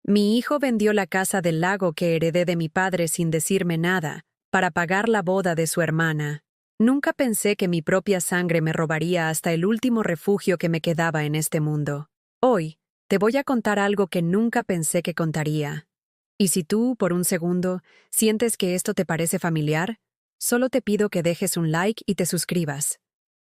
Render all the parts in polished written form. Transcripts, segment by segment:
Mi hijo vendió la casa del lago que heredé de mi padre sin decirme nada, para pagar la boda de su hermana. Nunca pensé que mi propia sangre me robaría hasta el último refugio que me quedaba en este mundo. Hoy, te voy a contar algo que nunca pensé que contaría. Y si tú, por un segundo, sientes que esto te parece familiar, solo te pido que dejes un like y te suscribas.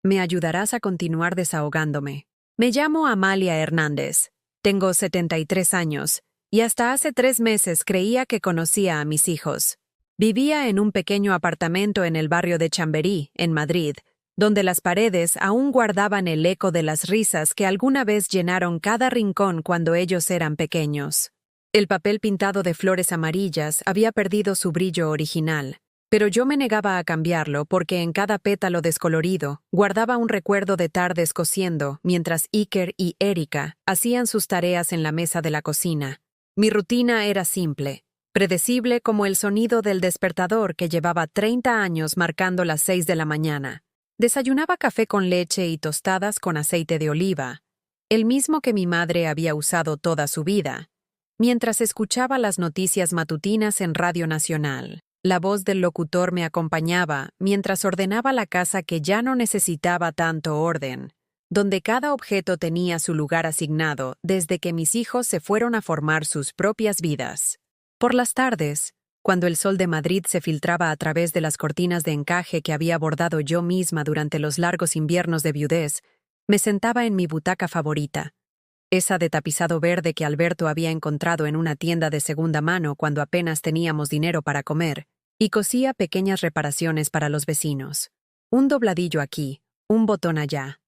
Me ayudarás a continuar desahogándome. Me llamo Amalia Hernández. Tengo 73 años, y hasta hace 3 meses creía que conocía a mis hijos. Vivía en un pequeño apartamento en el barrio de Chamberí, en Madrid, donde las paredes aún guardaban el eco de las risas que alguna vez llenaron cada rincón cuando ellos eran pequeños. El papel pintado de flores amarillas había perdido su brillo original, pero yo me negaba a cambiarlo porque en cada pétalo descolorido guardaba un recuerdo de tardes cosiendo mientras Iker y Erika hacían sus tareas en la mesa de la cocina. Mi rutina era simple, predecible como el sonido del despertador que llevaba 30 años marcando las 6 de la mañana. Desayunaba café con leche y tostadas con aceite de oliva, el mismo que mi madre había usado toda su vida. Mientras escuchaba las noticias matutinas en Radio Nacional, la voz del locutor me acompañaba mientras ordenaba la casa que ya no necesitaba tanto orden, donde cada objeto tenía su lugar asignado desde que mis hijos se fueron a formar sus propias vidas. Por las tardes, cuando el sol de Madrid se filtraba a través de las cortinas de encaje que había bordado yo misma durante los largos inviernos de viudez, me sentaba en mi butaca favorita, esa de tapizado verde que Alberto había encontrado en una tienda de segunda mano cuando apenas teníamos dinero para comer, y cosía pequeñas reparaciones para los vecinos. Un dobladillo aquí, un botón allá.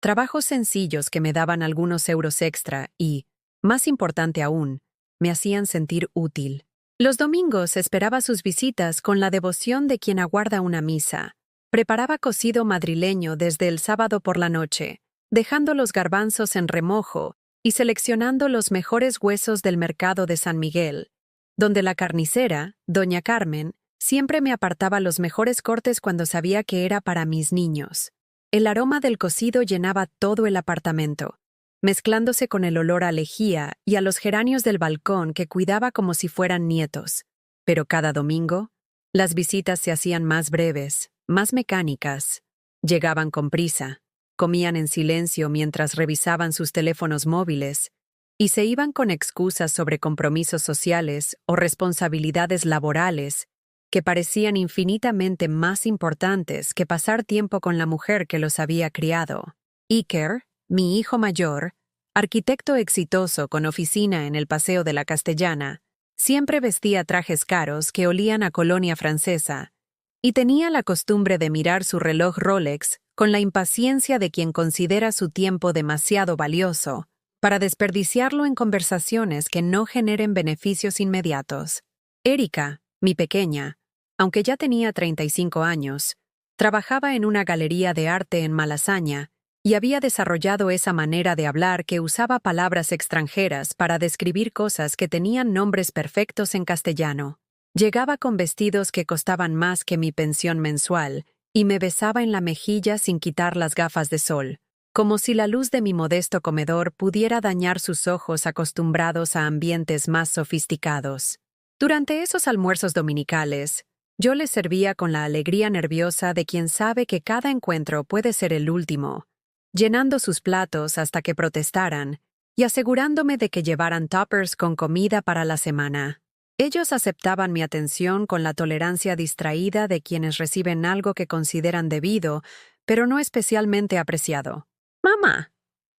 Trabajos sencillos que me daban algunos euros extra y, más importante aún, me hacían sentir útil. Los domingos esperaba sus visitas con la devoción de quien aguarda una misa. Preparaba cocido madrileño desde el sábado por la noche, dejando los garbanzos en remojo y seleccionando los mejores huesos del mercado de San Miguel, donde la carnicera, doña Carmen, siempre me apartaba los mejores cortes cuando sabía que era para mis niños. El aroma del cocido llenaba todo el apartamento, mezclándose con el olor a lejía y a los geranios del balcón que cuidaba como si fueran nietos. Pero cada domingo, las visitas se hacían más breves, más mecánicas. Llegaban con prisa, comían en silencio mientras revisaban sus teléfonos móviles y se iban con excusas sobre compromisos sociales o responsabilidades laborales que parecían infinitamente más importantes que pasar tiempo con la mujer que los había criado. Iker, mi hijo mayor, arquitecto exitoso con oficina en el Paseo de la Castellana, siempre vestía trajes caros que olían a colonia francesa y tenía la costumbre de mirar su reloj Rolex con la impaciencia de quien considera su tiempo demasiado valioso para desperdiciarlo en conversaciones que no generen beneficios inmediatos. Erika, mi pequeña, aunque ya tenía 35 años, trabajaba en una galería de arte en Malasaña y había desarrollado esa manera de hablar que usaba palabras extranjeras para describir cosas que tenían nombres perfectos en castellano. Llegaba con vestidos que costaban más que mi pensión mensual y me besaba en la mejilla sin quitar las gafas de sol, como si la luz de mi modesto comedor pudiera dañar sus ojos acostumbrados a ambientes más sofisticados. Durante esos almuerzos dominicales, yo les servía con la alegría nerviosa de quien sabe que cada encuentro puede ser el último, llenando sus platos hasta que protestaran y asegurándome de que llevaran tuppers con comida para la semana. Ellos aceptaban mi atención con la tolerancia distraída de quienes reciben algo que consideran debido, pero no especialmente apreciado. «Mamá,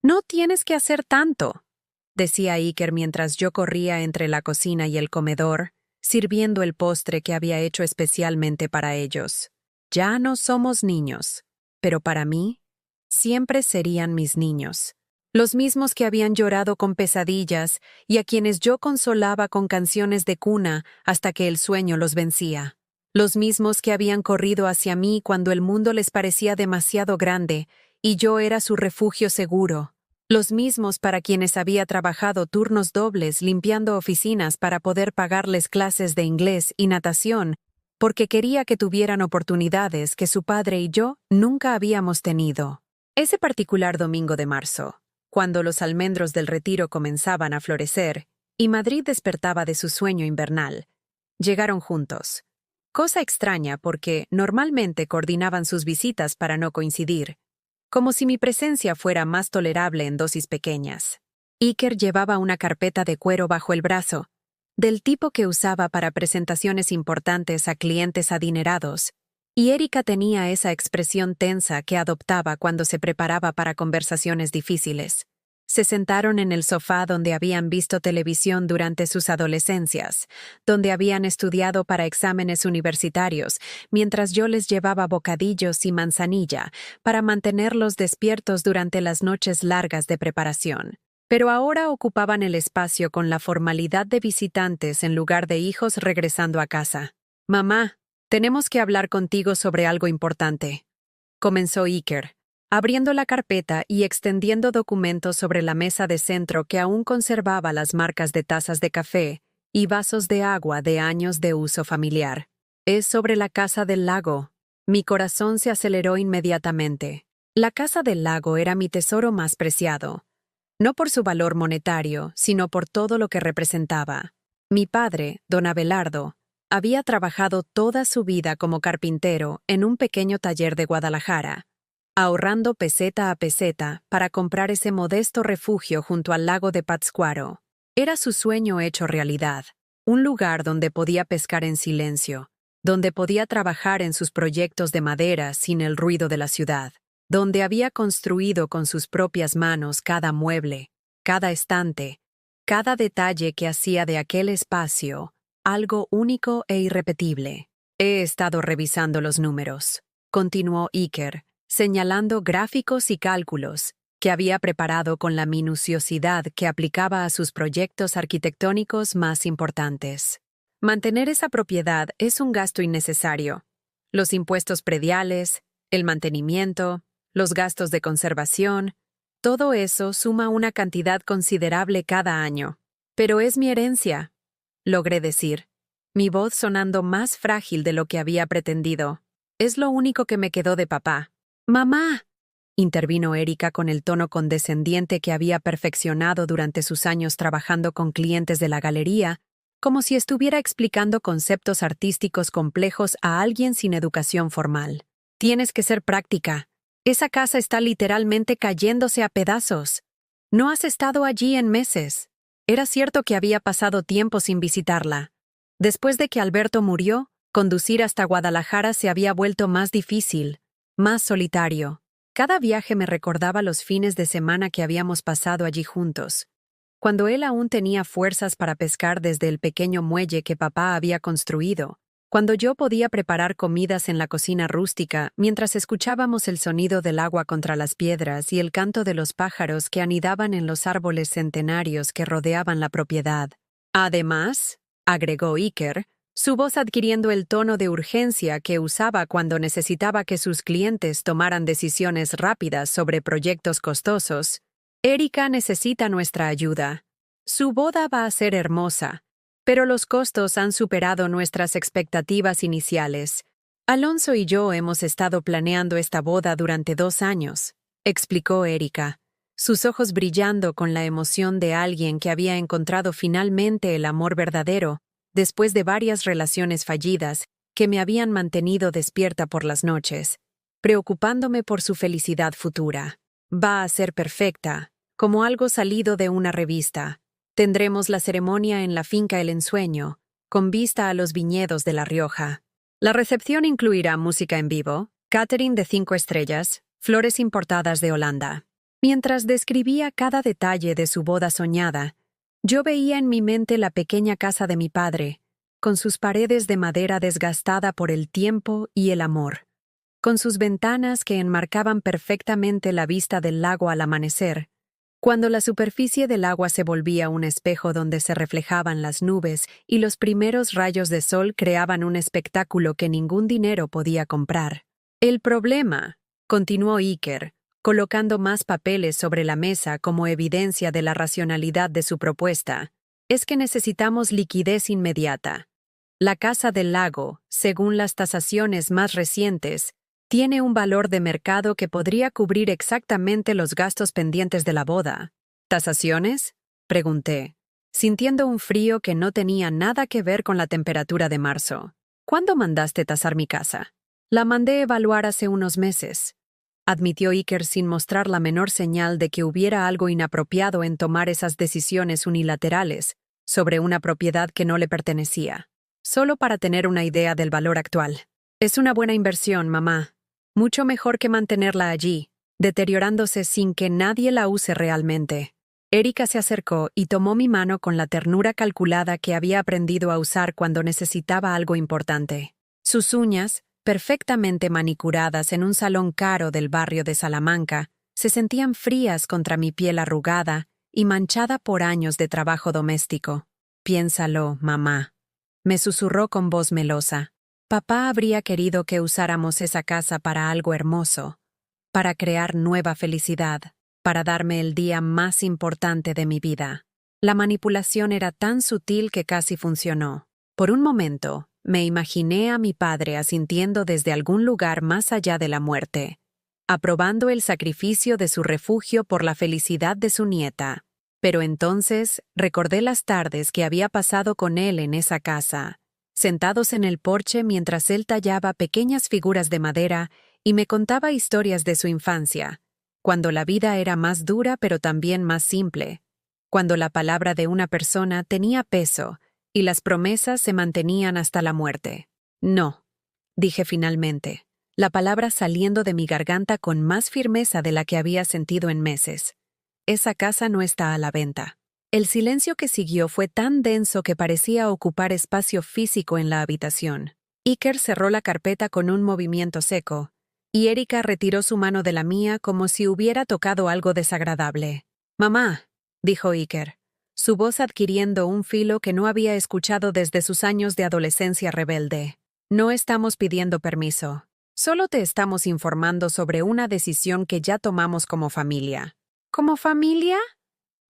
no tienes que hacer tanto», decía Iker mientras yo corría entre la cocina y el comedor, sirviendo el postre que había hecho especialmente para ellos. Ya no somos niños, pero para mí, siempre serían mis niños. Los mismos que habían llorado con pesadillas y a quienes yo consolaba con canciones de cuna hasta que el sueño los vencía. Los mismos que habían corrido hacia mí cuando el mundo les parecía demasiado grande y yo era su refugio seguro. Los mismos para quienes había trabajado turnos dobles limpiando oficinas para poder pagarles clases de inglés y natación, porque quería que tuvieran oportunidades que su padre y yo nunca habíamos tenido. Ese particular domingo de marzo, cuando los almendros del retiro comenzaban a florecer y Madrid despertaba de su sueño invernal. Llegaron juntos. Cosa extraña porque normalmente coordinaban sus visitas para no coincidir, como si mi presencia fuera más tolerable en dosis pequeñas. Iker llevaba una carpeta de cuero bajo el brazo, del tipo que usaba para presentaciones importantes a clientes adinerados, y Erika tenía esa expresión tensa que adoptaba cuando se preparaba para conversaciones difíciles. Se sentaron en el sofá donde habían visto televisión durante sus adolescencias, donde habían estudiado para exámenes universitarios, mientras yo les llevaba bocadillos y manzanilla para mantenerlos despiertos durante las noches largas de preparación. Pero ahora ocupaban el espacio con la formalidad de visitantes en lugar de hijos regresando a casa. «Mamá, tenemos que hablar contigo sobre algo importante», comenzó Iker, abriendo la carpeta y extendiendo documentos sobre la mesa de centro que aún conservaba las marcas de tazas de café y vasos de agua de años de uso familiar. «Es sobre la Casa del Lago». Mi corazón se aceleró inmediatamente. La Casa del Lago era mi tesoro más preciado. No por su valor monetario, sino por todo lo que representaba. Mi padre, don Abelardo, había trabajado toda su vida como carpintero en un pequeño taller de Guadalajara, ahorrando peseta a peseta para comprar ese modesto refugio junto al lago de Pátzcuaro. Era su sueño hecho realidad, un lugar donde podía pescar en silencio, donde podía trabajar en sus proyectos de madera sin el ruido de la ciudad, donde había construido con sus propias manos cada mueble, cada estante, cada detalle que hacía de aquel espacio algo único e irrepetible. «He estado revisando los números», continuó Iker, señalando gráficos y cálculos que había preparado con la minuciosidad que aplicaba a sus proyectos arquitectónicos más importantes. Mantener esa propiedad es un gasto innecesario. Los impuestos prediales, el mantenimiento, los gastos de conservación, todo eso suma una cantidad considerable cada año. «Pero es mi herencia», logré decir, mi voz sonando más frágil de lo que había pretendido. «Es lo único que me quedó de papá». «Mamá», intervino Erika con el tono condescendiente que había perfeccionado durante sus años trabajando con clientes de la galería, como si estuviera explicando conceptos artísticos complejos a alguien sin educación formal. «Tienes que ser práctica. Esa casa está literalmente cayéndose a pedazos. No has estado allí en meses». Era cierto que había pasado tiempo sin visitarla. Después de que Alberto murió, conducir hasta Guadalajara se había vuelto más difícil, más solitario. Cada viaje me recordaba los fines de semana que habíamos pasado allí juntos, cuando él aún tenía fuerzas para pescar desde el pequeño muelle que papá había construido, cuando yo podía preparar comidas en la cocina rústica mientras escuchábamos el sonido del agua contra las piedras y el canto de los pájaros que anidaban en los árboles centenarios que rodeaban la propiedad. Además, agregó Iker, su voz adquiriendo el tono de urgencia que usaba cuando necesitaba que sus clientes tomaran decisiones rápidas sobre proyectos costosos, «Erika necesita nuestra ayuda. Su boda va a ser hermosa, pero los costos han superado nuestras expectativas iniciales. Alonso y yo hemos estado planeando esta boda durante 2 años», explicó Erika, sus ojos brillando con la emoción de alguien que había encontrado finalmente el amor verdadero, después de varias relaciones fallidas que me habían mantenido despierta por las noches, preocupándome por su felicidad futura. «Va a ser perfecta, como algo salido de una revista. Tendremos la ceremonia en la finca El Ensueño, con vista a los viñedos de La Rioja. La recepción incluirá música en vivo, catering de 5 estrellas, flores importadas de Holanda». Mientras describía cada detalle de su boda soñada, yo veía en mi mente la pequeña casa de mi padre, con sus paredes de madera desgastada por el tiempo y el amor, con sus ventanas que enmarcaban perfectamente la vista del lago al amanecer, cuando la superficie del agua se volvía un espejo donde se reflejaban las nubes y los primeros rayos de sol creaban un espectáculo que ningún dinero podía comprar. «El problema», continuó Iker, colocando más papeles sobre la mesa como evidencia de la racionalidad de su propuesta, «es que necesitamos liquidez inmediata. La Casa del Lago, según las tasaciones más recientes, tiene un valor de mercado que podría cubrir exactamente los gastos pendientes de la boda». «¿Tasaciones?», pregunté. sintiendo un frío que no tenía nada que ver con la temperatura de marzo. ¿Cuándo mandaste tasar mi casa? La mandé evaluar hace unos meses, admitió Iker sin mostrar la menor señal de que hubiera algo inapropiado en tomar esas decisiones unilaterales sobre una propiedad que no le pertenecía. Solo para tener una idea del valor actual. Es una buena inversión, mamá. Mucho mejor que mantenerla allí, deteriorándose sin que nadie la use realmente. Erika se acercó y tomó mi mano con la ternura calculada que había aprendido a usar cuando necesitaba algo importante. Sus uñas, perfectamente manicuradas en un salón caro del barrio de Salamanca, se sentían frías contra mi piel arrugada y manchada por años de trabajo doméstico. Piénsalo, mamá. Me susurró con voz melosa. Papá habría querido que usáramos esa casa para algo hermoso, para crear nueva felicidad, para darme el día más importante de mi vida. La manipulación era tan sutil que casi funcionó. Por un momento, me imaginé a mi padre asintiendo desde algún lugar más allá de la muerte, aprobando el sacrificio de su refugio por la felicidad de su nieta. Pero entonces recordé las tardes que había pasado con él en esa casa, sentados en el porche mientras él tallaba pequeñas figuras de madera y me contaba historias de su infancia, cuando la vida era más dura pero también más simple, cuando la palabra de una persona tenía peso y las promesas se mantenían hasta la muerte. No, dije finalmente, la palabra saliendo de mi garganta con más firmeza de la que había sentido en meses. Esa casa no está a la venta. El silencio que siguió fue tan denso que parecía ocupar espacio físico en la habitación. Iker cerró la carpeta con un movimiento seco, y Erika retiró su mano de la mía como si hubiera tocado algo desagradable. «Mamá», dijo Iker, su voz adquiriendo un filo que no había escuchado desde sus años de adolescencia rebelde. «No estamos pidiendo permiso. Solo te estamos informando sobre una decisión que ya tomamos como familia». «¿Como familia?»,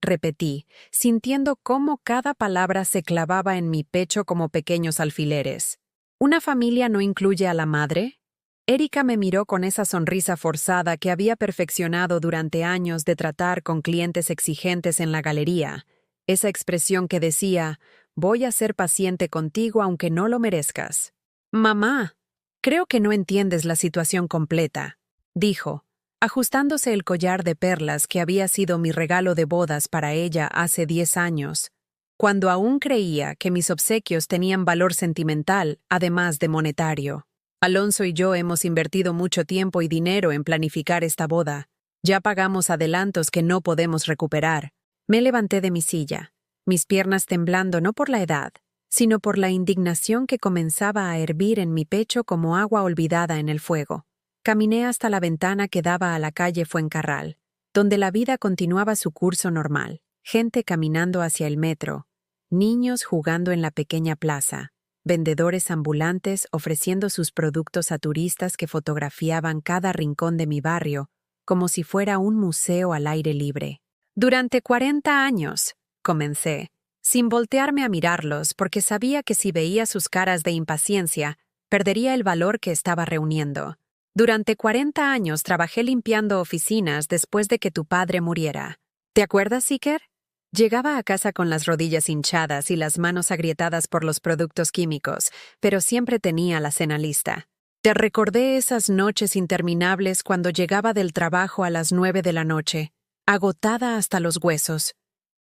repetí, sintiendo cómo cada palabra se clavaba en mi pecho como pequeños alfileres. ¿Una familia no incluye a la madre? Erika me miró con esa sonrisa forzada que había perfeccionado durante años de tratar con clientes exigentes en la galería, esa expresión que decía, «Voy a ser paciente contigo aunque no lo merezcas». «Mamá, creo que no entiendes la situación completa», dijo, ajustándose el collar de perlas que había sido mi regalo de bodas para ella hace 10 años, cuando aún creía que mis obsequios tenían valor sentimental, además de monetario. Alonso y yo hemos invertido mucho tiempo y dinero en planificar esta boda. Ya pagamos adelantos que no podemos recuperar. Me levanté de mi silla, mis piernas temblando no por la edad, sino por la indignación que comenzaba a hervir en mi pecho como agua olvidada en el fuego. Caminé hasta la ventana que daba a la calle Fuencarral, donde la vida continuaba su curso normal. Gente caminando hacia el metro, niños jugando en la pequeña plaza, vendedores ambulantes ofreciendo sus productos a turistas que fotografiaban cada rincón de mi barrio, como si fuera un museo al aire libre. Durante 40 años, comencé, sin voltearme a mirarlos porque sabía que si veía sus caras de impaciencia, perdería el valor que estaba reuniendo. Durante 40 años trabajé limpiando oficinas después de que tu padre muriera. ¿Te acuerdas, Iker? Llegaba a casa con las rodillas hinchadas y las manos agrietadas por los productos químicos, pero siempre tenía la cena lista. Te recordé esas noches interminables cuando llegaba del trabajo a las 9 de la noche, agotada hasta los huesos,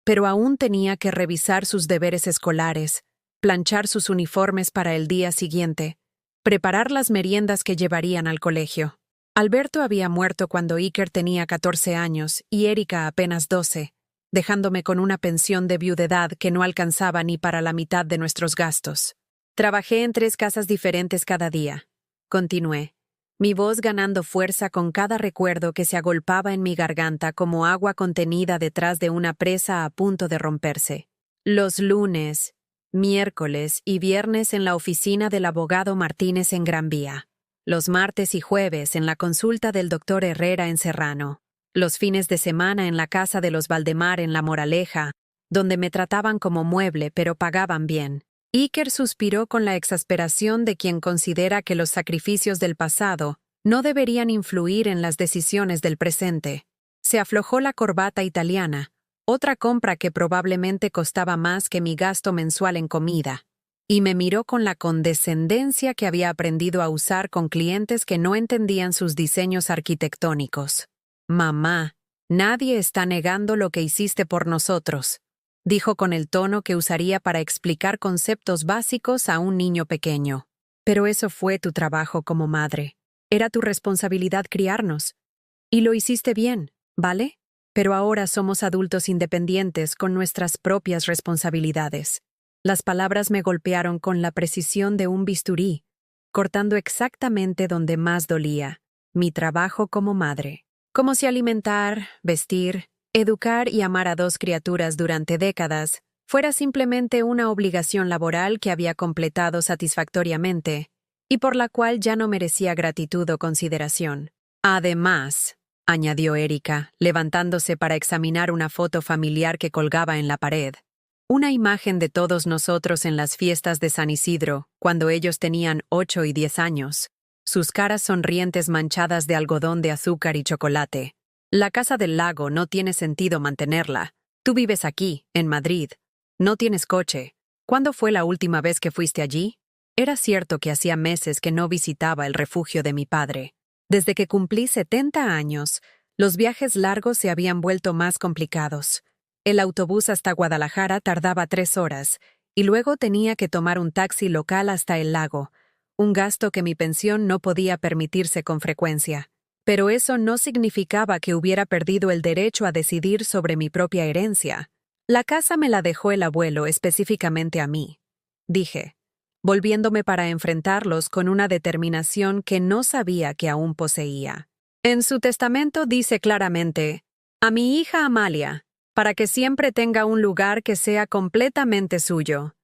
pero aún tenía que revisar sus deberes escolares, planchar sus uniformes para el día siguiente, preparar las meriendas que llevarían al colegio. Alberto había muerto cuando Iker tenía 14 años y Erika apenas 12, dejándome con una pensión de viudedad que no alcanzaba ni para la mitad de nuestros gastos. Trabajé en 3 casas diferentes cada día. Continué, mi voz ganando fuerza con cada recuerdo que se agolpaba en mi garganta como agua contenida detrás de una presa a punto de romperse. Los lunes, miércoles y viernes en la oficina del abogado Martínez en Gran Vía. Los martes y jueves en la consulta del doctor Herrera en Serrano. Los fines de semana en la casa de los Valdemar en La Moraleja, donde me trataban como mueble pero pagaban bien. Iker suspiró con la exasperación de quien considera que los sacrificios del pasado no deberían influir en las decisiones del presente. Se aflojó la corbata italiana, Otra compra que probablemente costaba más que mi gasto mensual en comida. Y me miró con la condescendencia que había aprendido a usar con clientes que no entendían sus diseños arquitectónicos. Mamá, nadie está negando lo que hiciste por nosotros, dijo con el tono que usaría para explicar conceptos básicos a un niño pequeño. Pero eso fue tu trabajo como madre. Era tu responsabilidad criarnos. Y lo hiciste bien, ¿vale? Pero ahora somos adultos independientes con nuestras propias responsabilidades. Las palabras me golpearon con la precisión de un bisturí, cortando exactamente donde más dolía, mi trabajo como madre. Como si alimentar, vestir, educar y amar a dos criaturas durante décadas fuera simplemente una obligación laboral que había completado satisfactoriamente y por la cual ya no merecía gratitud o consideración. Además, añadió Erika, levantándose para examinar una foto familiar que colgaba en la pared. Una imagen de todos nosotros en las fiestas de San Isidro, cuando ellos tenían 8 y 10 años, sus caras sonrientes manchadas de algodón de azúcar y chocolate. La Casa del Lago no tiene sentido mantenerla. Tú vives aquí, en Madrid. No tienes coche. ¿Cuándo fue la última vez que fuiste allí? Era cierto que hacía meses que no visitaba el refugio de mi padre. Desde que cumplí 70 años, los viajes largos se habían vuelto más complicados. El autobús hasta Guadalajara tardaba 3 horas, y luego tenía que tomar un taxi local hasta el lago, un gasto que mi pensión no podía permitirse con frecuencia. Pero eso no significaba que hubiera perdido el derecho a decidir sobre mi propia herencia. La casa me la dejó el abuelo específicamente a mí, dije, volviéndome para enfrentarlos con una determinación que no sabía que aún poseía. En su testamento dice claramente, a mi hija Amalia, para que siempre tenga un lugar que sea completamente suyo.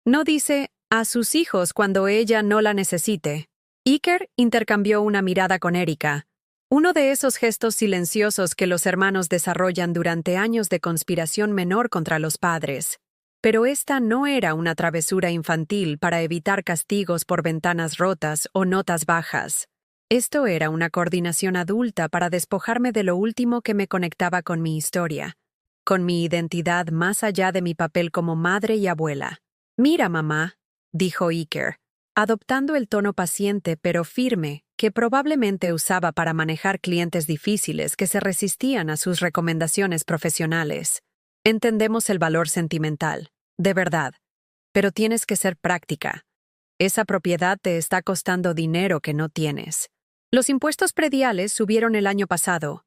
No dice, a sus hijos cuando ella no la necesite. Iker intercambió una mirada con Erika, uno de esos gestos silenciosos que los hermanos desarrollan durante años de conspiración menor contra los padres. Pero esta no era una travesura infantil para evitar castigos por ventanas rotas o notas bajas. Esto era una coordinación adulta para despojarme de lo último que me conectaba con mi historia, con mi identidad más allá de mi papel como madre y abuela. Mira, mamá, dijo Iker, adoptando el tono paciente pero firme que probablemente usaba para manejar clientes difíciles que se resistían a sus recomendaciones profesionales. Entendemos el valor sentimental, de verdad, pero tienes que ser práctica. Esa propiedad te está costando dinero que no tienes. Los impuestos prediales subieron el año pasado.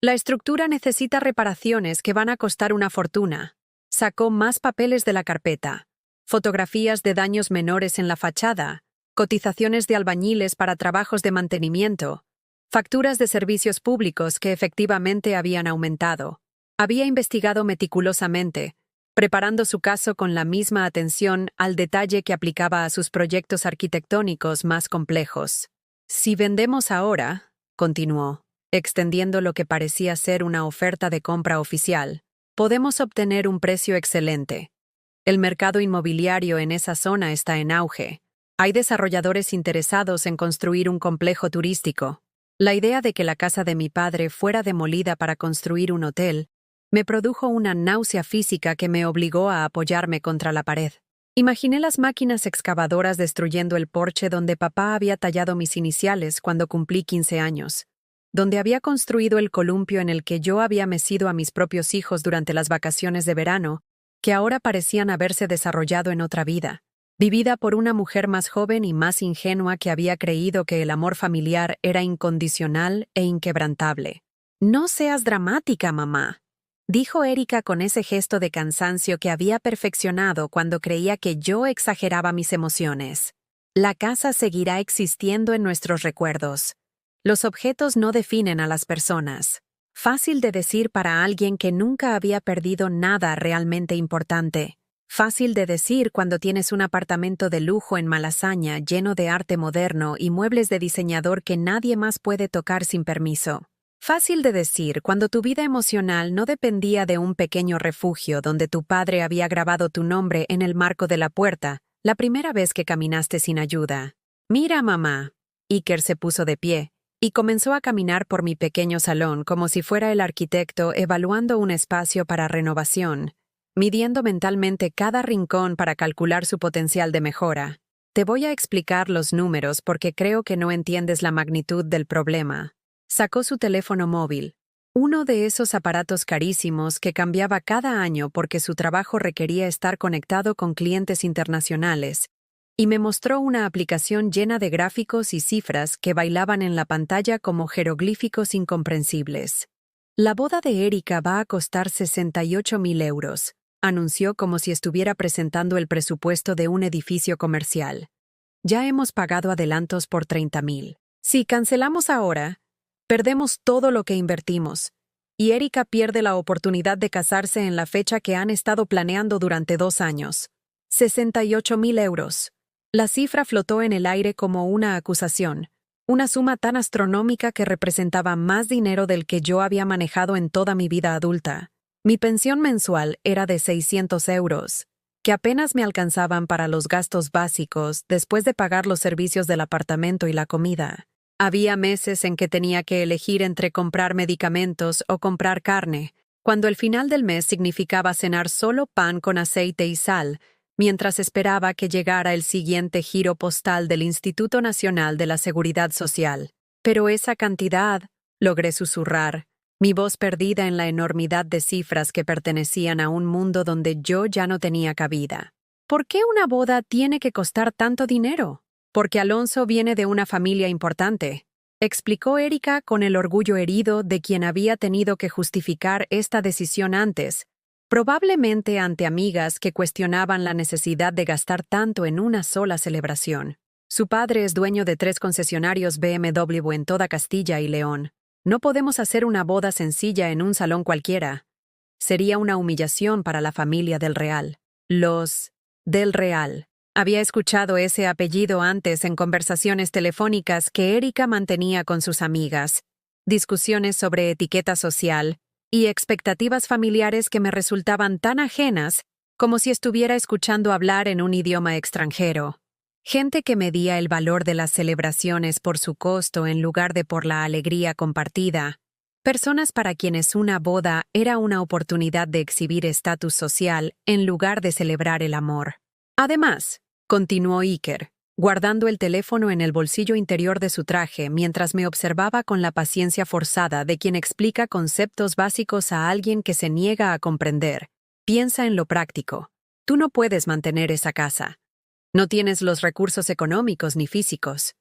La estructura necesita reparaciones que van a costar una fortuna. Sacó más papeles de la carpeta, fotografías de daños menores en la fachada, cotizaciones de albañiles para trabajos de mantenimiento, facturas de servicios públicos que efectivamente habían aumentado. Había investigado meticulosamente, preparando su caso con la misma atención al detalle que aplicaba a sus proyectos arquitectónicos más complejos. Si vendemos ahora, continuó, extendiendo lo que parecía ser una oferta de compra oficial, podemos obtener un precio excelente. El mercado inmobiliario en esa zona está en auge. Hay desarrolladores interesados en construir un complejo turístico. La idea de que la casa de mi padre fuera demolida para construir un hotel me produjo una náusea física que me obligó a apoyarme contra la pared. Imaginé las máquinas excavadoras destruyendo el porche donde papá había tallado mis iniciales cuando cumplí 15 años, donde había construido el columpio en el que yo había mecido a mis propios hijos durante las vacaciones de verano, que ahora parecían haberse desarrollado en otra vida, vivida por una mujer más joven y más ingenua que había creído que el amor familiar era incondicional e inquebrantable. No seas dramática, mamá, dijo Erika con ese gesto de cansancio que había perfeccionado cuando creía que yo exageraba mis emociones. La casa seguirá existiendo en nuestros recuerdos. Los objetos no definen a las personas. Fácil de decir para alguien que nunca había perdido nada realmente importante. Fácil de decir cuando tienes un apartamento de lujo en Malasaña lleno de arte moderno y muebles de diseñador que nadie más puede tocar sin permiso. Fácil de decir cuando tu vida emocional no dependía de un pequeño refugio donde tu padre había grabado tu nombre en el marco de la puerta la primera vez que caminaste sin ayuda. Mira, mamá. Iker se puso de pie, y comenzó a caminar por mi pequeño salón como si fuera el arquitecto evaluando un espacio para renovación, midiendo mentalmente cada rincón para calcular su potencial de mejora. Te voy a explicar los números porque creo que no entiendes la magnitud del problema. Sacó su teléfono móvil, uno de esos aparatos carísimos que cambiaba cada año porque su trabajo requería estar conectado con clientes internacionales, y me mostró una aplicación llena de gráficos y cifras que bailaban en la pantalla como jeroglíficos incomprensibles. La boda de Erika va a costar 68.000 euros, anunció como si estuviera presentando el presupuesto de un edificio comercial. Ya hemos pagado adelantos por 30.000. Si cancelamos ahora, perdemos todo lo que invertimos, y Erika pierde la oportunidad de casarse en la fecha que han estado planeando durante 2 años. 68.000 euros. La cifra flotó en el aire como una acusación, una suma tan astronómica que representaba más dinero del que yo había manejado en toda mi vida adulta. Mi pensión mensual era de 600 euros, que apenas me alcanzaban para los gastos básicos después de pagar los servicios del apartamento y la comida. Había meses en que tenía que elegir entre comprar medicamentos o comprar carne, cuando el final del mes significaba cenar solo pan con aceite y sal, mientras esperaba que llegara el siguiente giro postal del Instituto Nacional de la Seguridad Social. Pero esa cantidad, logré susurrar, mi voz perdida en la enormidad de cifras que pertenecían a un mundo donde yo ya no tenía cabida. ¿Por qué una boda tiene que costar tanto dinero? Porque Alonso viene de una familia importante, explicó Erika con el orgullo herido de quien había tenido que justificar esta decisión antes, probablemente ante amigas que cuestionaban la necesidad de gastar tanto en una sola celebración. Su padre es dueño de 3 concesionarios BMW en toda Castilla y León. No podemos hacer una boda sencilla en un salón cualquiera. Sería una humillación para la familia del Real. Los del Real. Había escuchado ese apellido antes en conversaciones telefónicas que Erika mantenía con sus amigas, discusiones sobre etiqueta social y expectativas familiares que me resultaban tan ajenas como si estuviera escuchando hablar en un idioma extranjero. Gente que medía el valor de las celebraciones por su costo en lugar de por la alegría compartida. Personas para quienes una boda era una oportunidad de exhibir estatus social en lugar de celebrar el amor. Además, continuó Iker, guardando el teléfono en el bolsillo interior de su traje mientras me observaba con la paciencia forzada de quien explica conceptos básicos a alguien que se niega a comprender. Piensa en lo práctico. Tú no puedes mantener esa casa. No tienes los recursos económicos ni físicos.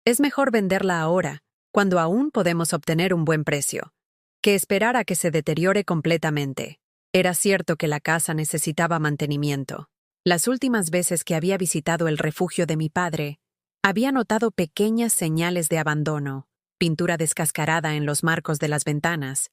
Es mejor venderla ahora, cuando aún podemos obtener un buen precio, que esperar a que se deteriore completamente. Era cierto que la casa necesitaba mantenimiento. Las últimas veces que había visitado el refugio de mi padre, había notado pequeñas señales de abandono, pintura descascarada en los marcos de las ventanas,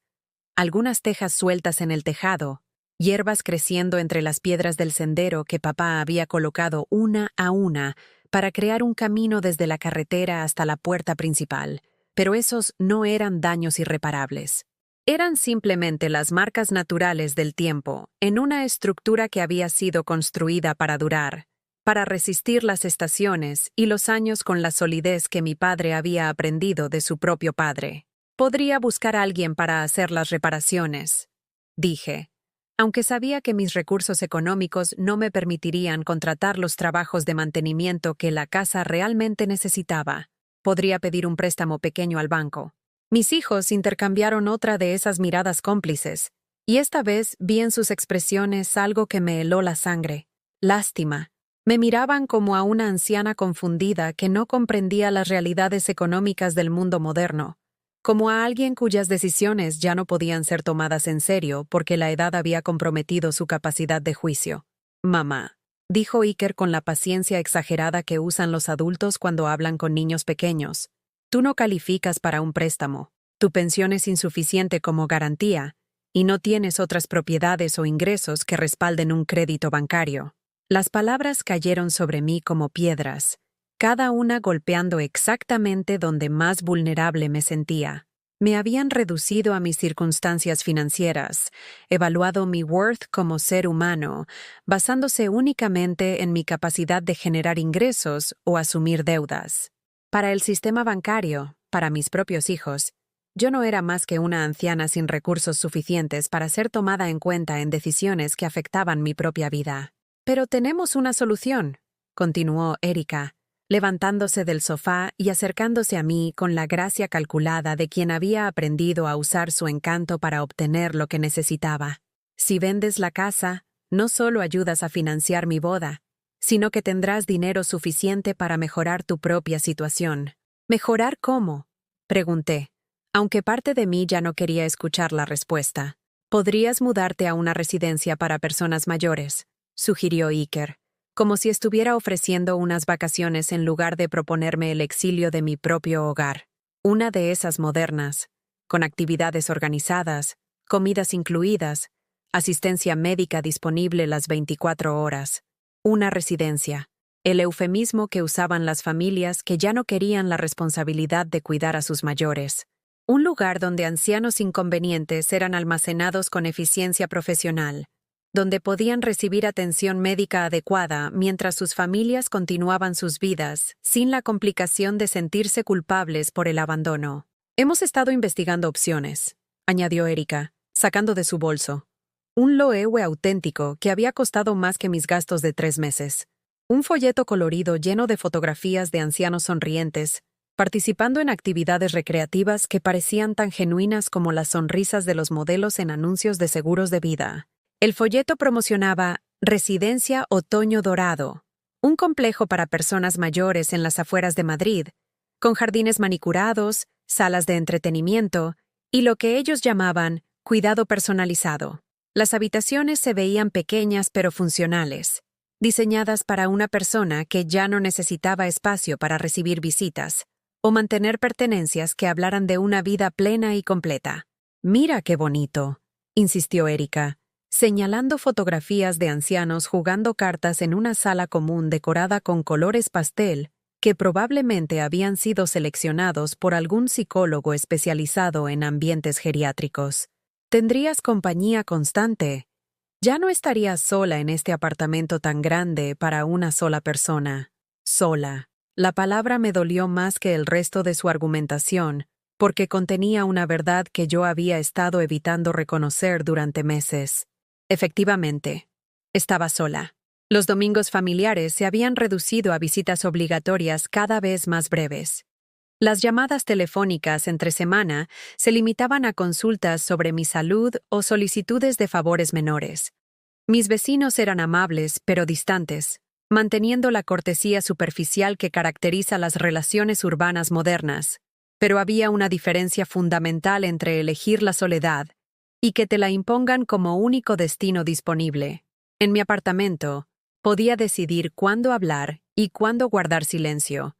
algunas tejas sueltas en el tejado, hierbas creciendo entre las piedras del sendero que papá había colocado una a una para crear un camino desde la carretera hasta la puerta principal, pero esos no eran daños irreparables. Eran simplemente las marcas naturales del tiempo en una estructura que había sido construida para durar, para resistir las estaciones y los años con la solidez que mi padre había aprendido de su propio padre. Podría buscar a alguien para hacer las reparaciones, dije, aunque sabía que mis recursos económicos no me permitirían contratar los trabajos de mantenimiento que la casa realmente necesitaba. Podría pedir un préstamo pequeño al banco. Mis hijos intercambiaron otra de esas miradas cómplices, y esta vez vi en sus expresiones algo que me heló la sangre. Lástima. Me miraban como a una anciana confundida que no comprendía las realidades económicas del mundo moderno, como a alguien cuyas decisiones ya no podían ser tomadas en serio porque la edad había comprometido su capacidad de juicio. Mamá, dijo Iker con la paciencia exagerada que usan los adultos cuando hablan con niños pequeños. Tú no calificas para un préstamo, tu pensión es insuficiente como garantía, y no tienes otras propiedades o ingresos que respalden un crédito bancario. Las palabras cayeron sobre mí como piedras, cada una golpeando exactamente donde más vulnerable me sentía. Me habían reducido a mis circunstancias financieras, evaluado mi worth como ser humano, basándose únicamente en mi capacidad de generar ingresos o asumir deudas. Para el sistema bancario, para mis propios hijos, yo no era más que una anciana sin recursos suficientes para ser tomada en cuenta en decisiones que afectaban mi propia vida. Pero tenemos una solución, continuó Erika, levantándose del sofá y acercándose a mí con la gracia calculada de quien había aprendido a usar su encanto para obtener lo que necesitaba. Si vendes la casa, no solo ayudas a financiar mi boda, sino que tendrás dinero suficiente para mejorar tu propia situación. ¿Mejorar cómo?, pregunté, aunque parte de mí ya no quería escuchar la respuesta. Podrías mudarte a una residencia para personas mayores, sugirió Iker, como si estuviera ofreciendo unas vacaciones en lugar de proponerme el exilio de mi propio hogar. Una de esas modernas, con actividades organizadas, comidas incluidas, asistencia médica disponible las 24 horas. Una residencia, el eufemismo que usaban las familias que ya no querían la responsabilidad de cuidar a sus mayores. Un lugar donde ancianos inconvenientes eran almacenados con eficiencia profesional, donde podían recibir atención médica adecuada mientras sus familias continuaban sus vidas, sin la complicación de sentirse culpables por el abandono. Hemos estado investigando opciones, añadió Erika, sacando de su bolso un loewe auténtico que había costado más que mis gastos de 3 meses. Un folleto colorido lleno de fotografías de ancianos sonrientes, participando en actividades recreativas que parecían tan genuinas como las sonrisas de los modelos en anuncios de seguros de vida. El folleto promocionaba Residencia Otoño Dorado, un complejo para personas mayores en las afueras de Madrid, con jardines manicurados, salas de entretenimiento y lo que ellos llamaban cuidado personalizado. Las habitaciones se veían pequeñas pero funcionales, diseñadas para una persona que ya no necesitaba espacio para recibir visitas o mantener pertenencias que hablaran de una vida plena y completa. «Mira qué bonito», insistió Erika, señalando fotografías de ancianos jugando cartas en una sala común decorada con colores pastel que probablemente habían sido seleccionados por algún psicólogo especializado en ambientes geriátricos. Tendrías compañía constante. Ya no estarías sola en este apartamento tan grande para una sola persona. Sola. La palabra me dolió más que el resto de su argumentación, porque contenía una verdad que yo había estado evitando reconocer durante meses. Efectivamente, estaba sola. Los domingos familiares se habían reducido a visitas obligatorias cada vez más breves. Las llamadas telefónicas entre semana se limitaban a consultas sobre mi salud o solicitudes de favores menores. Mis vecinos eran amables pero distantes, manteniendo la cortesía superficial que caracteriza las relaciones urbanas modernas, pero había una diferencia fundamental entre elegir la soledad y que te la impongan como único destino disponible. En mi apartamento, podía decidir cuándo hablar y cuándo guardar silencio,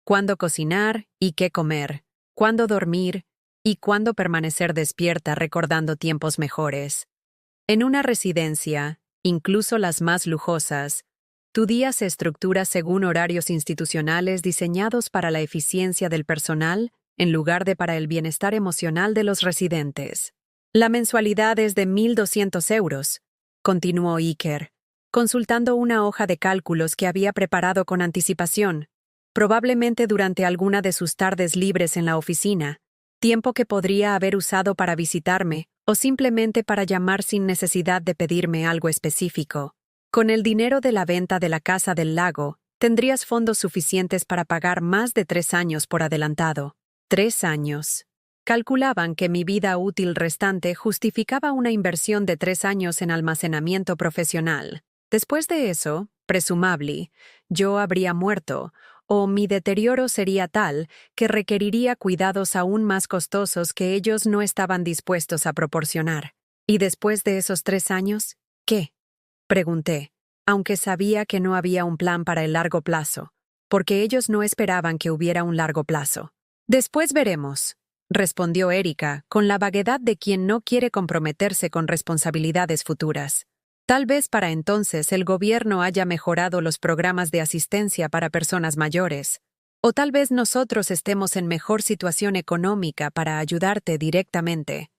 cuándo cocinar y qué comer, cuándo dormir y cuándo permanecer despierta recordando tiempos mejores. En una residencia, incluso las más lujosas, tu día se estructura según horarios institucionales diseñados para la eficiencia del personal en lugar de para el bienestar emocional de los residentes. La mensualidad es de 1.200 euros, continuó Iker, consultando una hoja de cálculos que había preparado con anticipación, probablemente durante alguna de sus tardes libres en la oficina, tiempo que podría haber usado para visitarme o simplemente para llamar sin necesidad de pedirme algo específico. Con el dinero de la venta de la Casa del Lago, tendrías fondos suficientes para pagar más de 3 años por adelantado. 3 años. Calculaban que mi vida útil restante justificaba una inversión de 3 años en almacenamiento profesional. Después de eso, presumably, yo habría muerto, o mi deterioro sería tal que requeriría cuidados aún más costosos que ellos no estaban dispuestos a proporcionar. ¿Y después de esos 3 años, qué?, pregunté, aunque sabía que no había un plan para el largo plazo, porque ellos no esperaban que hubiera un largo plazo. Después veremos, respondió Erika, con la vaguedad de quien no quiere comprometerse con responsabilidades futuras. Tal vez para entonces el gobierno haya mejorado los programas de asistencia para personas mayores, o tal vez nosotros estemos en mejor situación económica para ayudarte directamente.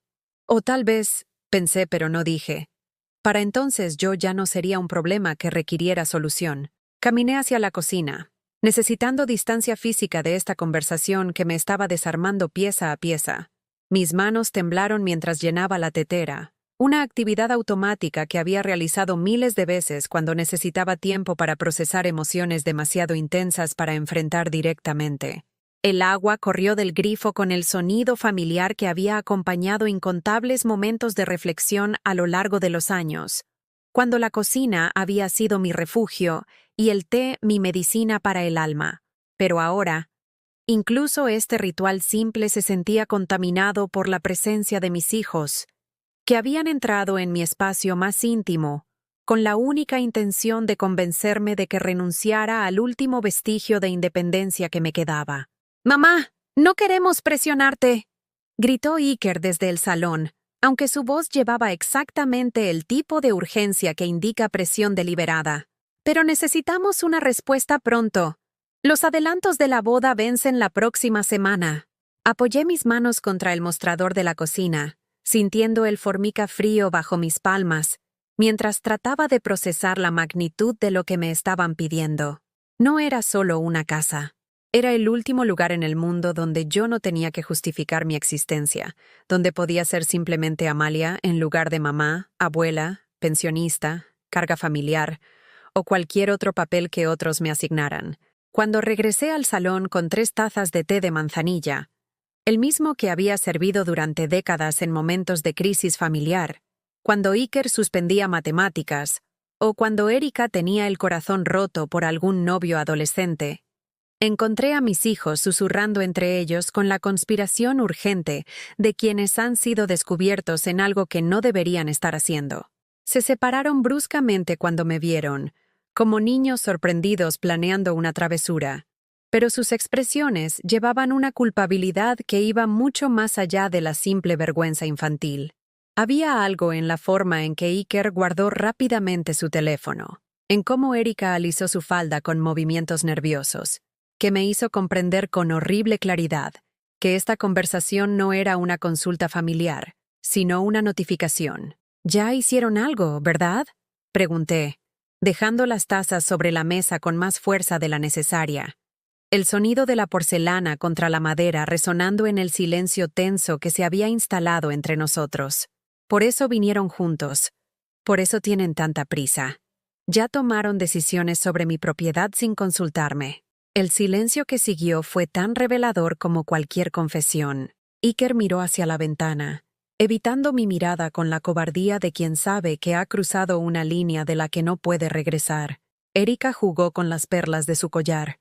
O tal vez, pensé pero no dije, para entonces yo ya no sería un problema que requiriera solución. Caminé hacia la cocina. necesitando distancia física de esta conversación que me estaba desarmando pieza a pieza. Mis manos temblaron mientras llenaba la tetera, una actividad automática que había realizado miles de veces cuando necesitaba tiempo para procesar emociones demasiado intensas para enfrentar directamente. El agua corrió del grifo con el sonido familiar que había acompañado incontables momentos de reflexión a lo largo de los años, cuando la cocina había sido mi refugio y el té mi medicina para el alma. Pero ahora, incluso este ritual simple se sentía contaminado por la presencia de mis hijos, que habían entrado en mi espacio más íntimo, con la única intención de convencerme de que renunciara al último vestigio de independencia que me quedaba. «Mamá, no queremos presionarte», gritó Iker desde el salón, aunque su voz llevaba exactamente el tipo de urgencia que indica presión deliberada. «Pero necesitamos una respuesta pronto. Los adelantos de la boda vencen la próxima semana». Apoyé mis manos contra el mostrador de la cocina, sintiendo el formica frío bajo mis palmas, mientras trataba de procesar la magnitud de lo que me estaban pidiendo. No era solo una casa. Era el último lugar en el mundo donde yo no tenía que justificar mi existencia, donde podía ser simplemente Amalia en lugar de mamá, abuela, pensionista, carga familiar o cualquier otro papel que otros me asignaran. Cuando regresé al salón con 3 tazas de té de manzanilla, el mismo que había servido durante décadas en momentos de crisis familiar, cuando Iker suspendía matemáticas o cuando Erika tenía el corazón roto por algún novio adolescente, encontré a mis hijos susurrando entre ellos con la conspiración urgente de quienes han sido descubiertos en algo que no deberían estar haciendo. Se separaron bruscamente cuando me vieron, como niños sorprendidos planeando una travesura, pero sus expresiones llevaban una culpabilidad que iba mucho más allá de la simple vergüenza infantil. Había algo en la forma en que Iker guardó rápidamente su teléfono, en cómo Erika alisó su falda con movimientos nerviosos, que me hizo comprender con horrible claridad que esta conversación no era una consulta familiar, sino una notificación. «¿Ya hicieron algo, verdad?», pregunté, dejando las tazas sobre la mesa con más fuerza de la necesaria. El sonido de la porcelana contra la madera resonando en el silencio tenso que se había instalado entre nosotros. «Por eso vinieron juntos. Por eso tienen tanta prisa. Ya tomaron decisiones sobre mi propiedad sin consultarme». El silencio que siguió fue tan revelador como cualquier confesión. Iker miró hacia la ventana, evitando mi mirada con la cobardía de quien sabe que ha cruzado una línea de la que no puede regresar. Erika jugó con las perlas de su collar,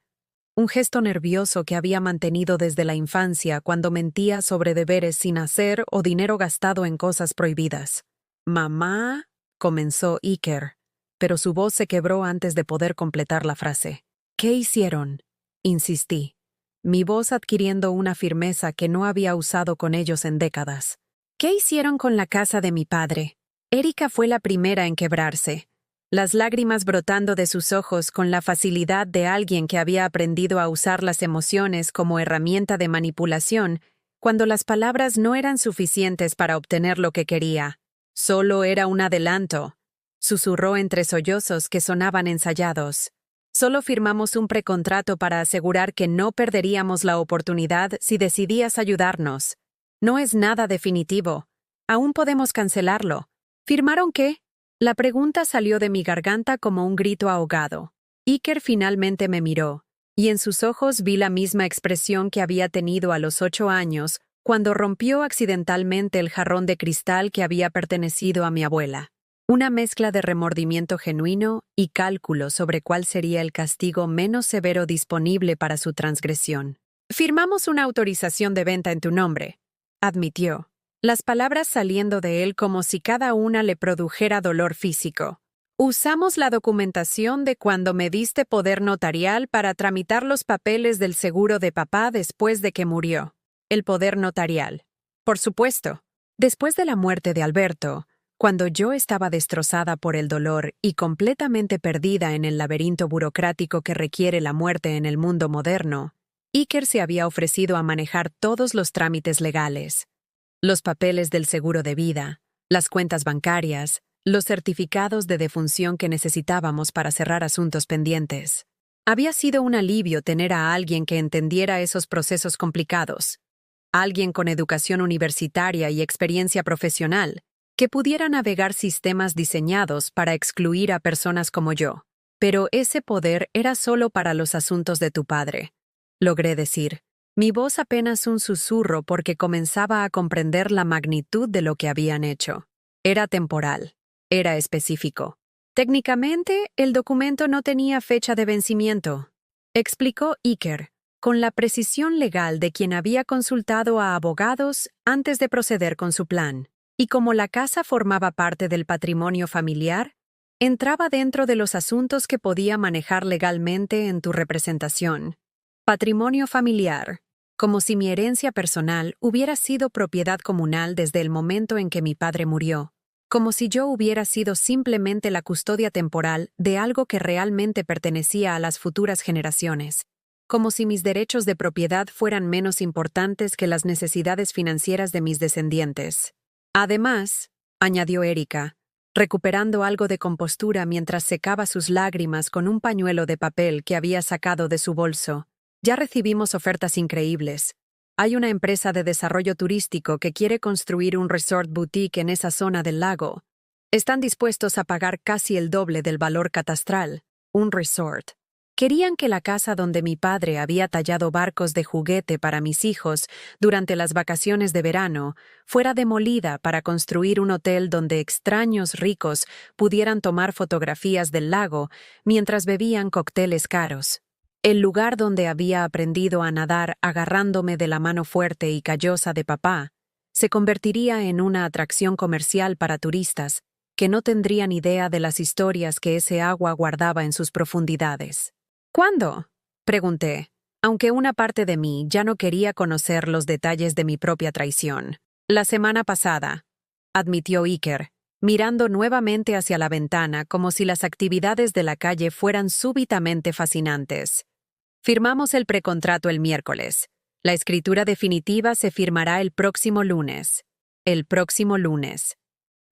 un gesto nervioso que había mantenido desde la infancia cuando mentía sobre deberes sin hacer o dinero gastado en cosas prohibidas. «Mamá», comenzó Iker, pero su voz se quebró antes de poder completar la frase. «¿Qué hicieron?», insistí, mi voz adquiriendo una firmeza que no había usado con ellos en décadas. «¿Qué hicieron con la casa de mi padre?». Erika fue la primera en quebrarse, las lágrimas brotando de sus ojos con la facilidad de alguien que había aprendido a usar las emociones como herramienta de manipulación cuando las palabras no eran suficientes para obtener lo que quería. «Solo era un adelanto», susurró entre sollozos que sonaban ensayados. «Solo firmamos un precontrato para asegurar que no perderíamos la oportunidad si decidías ayudarnos. No es nada definitivo. Aún podemos cancelarlo». «¿Firmaron qué?». La pregunta salió de mi garganta como un grito ahogado. Iker finalmente me miró, y en sus ojos vi la misma expresión que había tenido a los 8 años cuando rompió accidentalmente el jarrón de cristal que había pertenecido a mi abuela. Una mezcla de remordimiento genuino y cálculo sobre cuál sería el castigo menos severo disponible para su transgresión. «Firmamos una autorización de venta en tu nombre», admitió, las palabras saliendo de él como si cada una le produjera dolor físico. «Usamos la documentación de cuando me diste poder notarial para tramitar los papeles del seguro de papá después de que murió». El poder notarial. Por supuesto. Después de la muerte de Alberto, cuando yo estaba destrozada por el dolor y completamente perdida en el laberinto burocrático que requiere la muerte en el mundo moderno, Iker se había ofrecido a manejar todos los trámites legales. Los papeles del seguro de vida, las cuentas bancarias, los certificados de defunción que necesitábamos para cerrar asuntos pendientes. Había sido un alivio tener a alguien que entendiera esos procesos complicados, alguien con educación universitaria y experiencia profesional, que pudiera navegar sistemas diseñados para excluir a personas como yo. Pero ese poder era solo para los asuntos de tu padre, logré decir. Mi voz apenas un susurro porque comenzaba a comprender la magnitud de lo que habían hecho. Era temporal, era específico. Técnicamente, el documento no tenía fecha de vencimiento, explicó Iker, con la precisión legal de quien había consultado a abogados antes de proceder con su plan. Y como la casa formaba parte del patrimonio familiar, entraba dentro de los asuntos que podía manejar legalmente en tu representación. Patrimonio familiar, como si mi herencia personal hubiera sido propiedad comunal desde el momento en que mi padre murió, como si yo hubiera sido simplemente la custodia temporal de algo que realmente pertenecía a las futuras generaciones, como si mis derechos de propiedad fueran menos importantes que las necesidades financieras de mis descendientes. Además, añadió Erika, recuperando algo de compostura mientras secaba sus lágrimas con un pañuelo de papel que había sacado de su bolso, ya recibimos ofertas increíbles. Hay una empresa de desarrollo turístico que quiere construir un resort boutique en esa zona del lago. Están dispuestos a pagar casi el doble del valor catastral. Un resort. Querían que la casa donde mi padre había tallado barcos de juguete para mis hijos durante las vacaciones de verano fuera demolida para construir un hotel donde extraños ricos pudieran tomar fotografías del lago mientras bebían cócteles caros. El lugar donde había aprendido a nadar agarrándome de la mano fuerte y callosa de papá se convertiría en una atracción comercial para turistas que no tendrían idea de las historias que ese agua guardaba en sus profundidades. ¿Cuándo?, pregunté, aunque una parte de mí ya no quería conocer los detalles de mi propia traición. La semana pasada, admitió Iker, mirando nuevamente hacia la ventana como si las actividades de la calle fueran súbitamente fascinantes. Firmamos el precontrato el miércoles. La escritura definitiva se firmará el próximo lunes. El próximo lunes.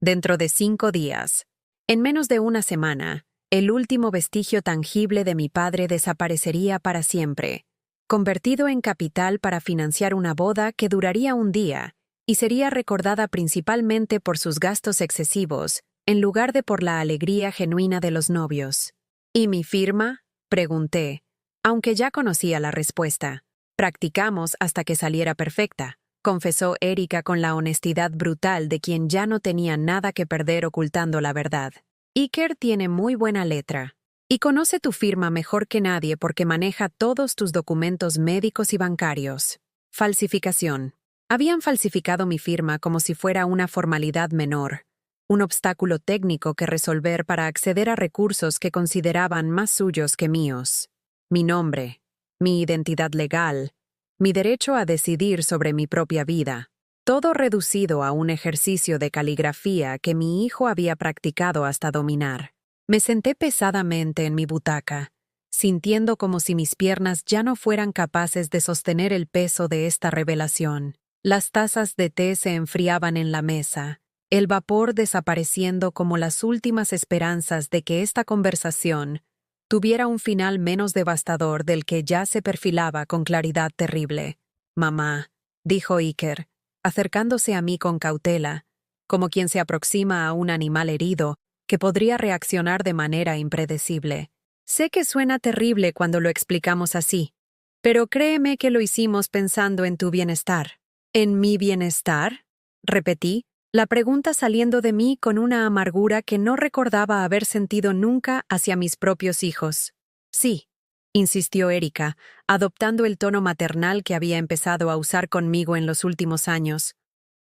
Dentro de 5 días. En menos de una semana, el último vestigio tangible de mi padre desaparecería para siempre, convertido en capital para financiar una boda que duraría un día y sería recordada principalmente por sus gastos excesivos, en lugar de por la alegría genuina de los novios. ¿Y mi firma?, pregunté, aunque ya conocía la respuesta. Practicamos hasta que saliera perfecta, confesó Erika con la honestidad brutal de quien ya no tenía nada que perder ocultando la verdad. Iker tiene muy buena letra y conoce tu firma mejor que nadie porque maneja todos tus documentos médicos y bancarios. Falsificación. Habían falsificado mi firma como si fuera una formalidad menor, un obstáculo técnico que resolver para acceder a recursos que consideraban más suyos que míos. Mi nombre, mi identidad legal, mi derecho a decidir sobre mi propia vida. Todo reducido a un ejercicio de caligrafía que mi hijo había practicado hasta dominar. Me senté pesadamente en mi butaca, sintiendo como si mis piernas ya no fueran capaces de sostener el peso de esta revelación. Las tazas de té se enfriaban en la mesa, el vapor desapareciendo como las últimas esperanzas de que esta conversación tuviera un final menos devastador del que ya se perfilaba con claridad terrible. «Mamá», dijo Iker, acercándose a mí con cautela, como quien se aproxima a un animal herido que podría reaccionar de manera impredecible. «Sé que suena terrible cuando lo explicamos así, pero créeme que lo hicimos pensando en tu bienestar». «¿En mi bienestar?», repetí, la pregunta saliendo de mí con una amargura que no recordaba haber sentido nunca hacia mis propios hijos. «Sí», insistió Erika, adoptando el tono maternal que había empezado a usar conmigo en los últimos años,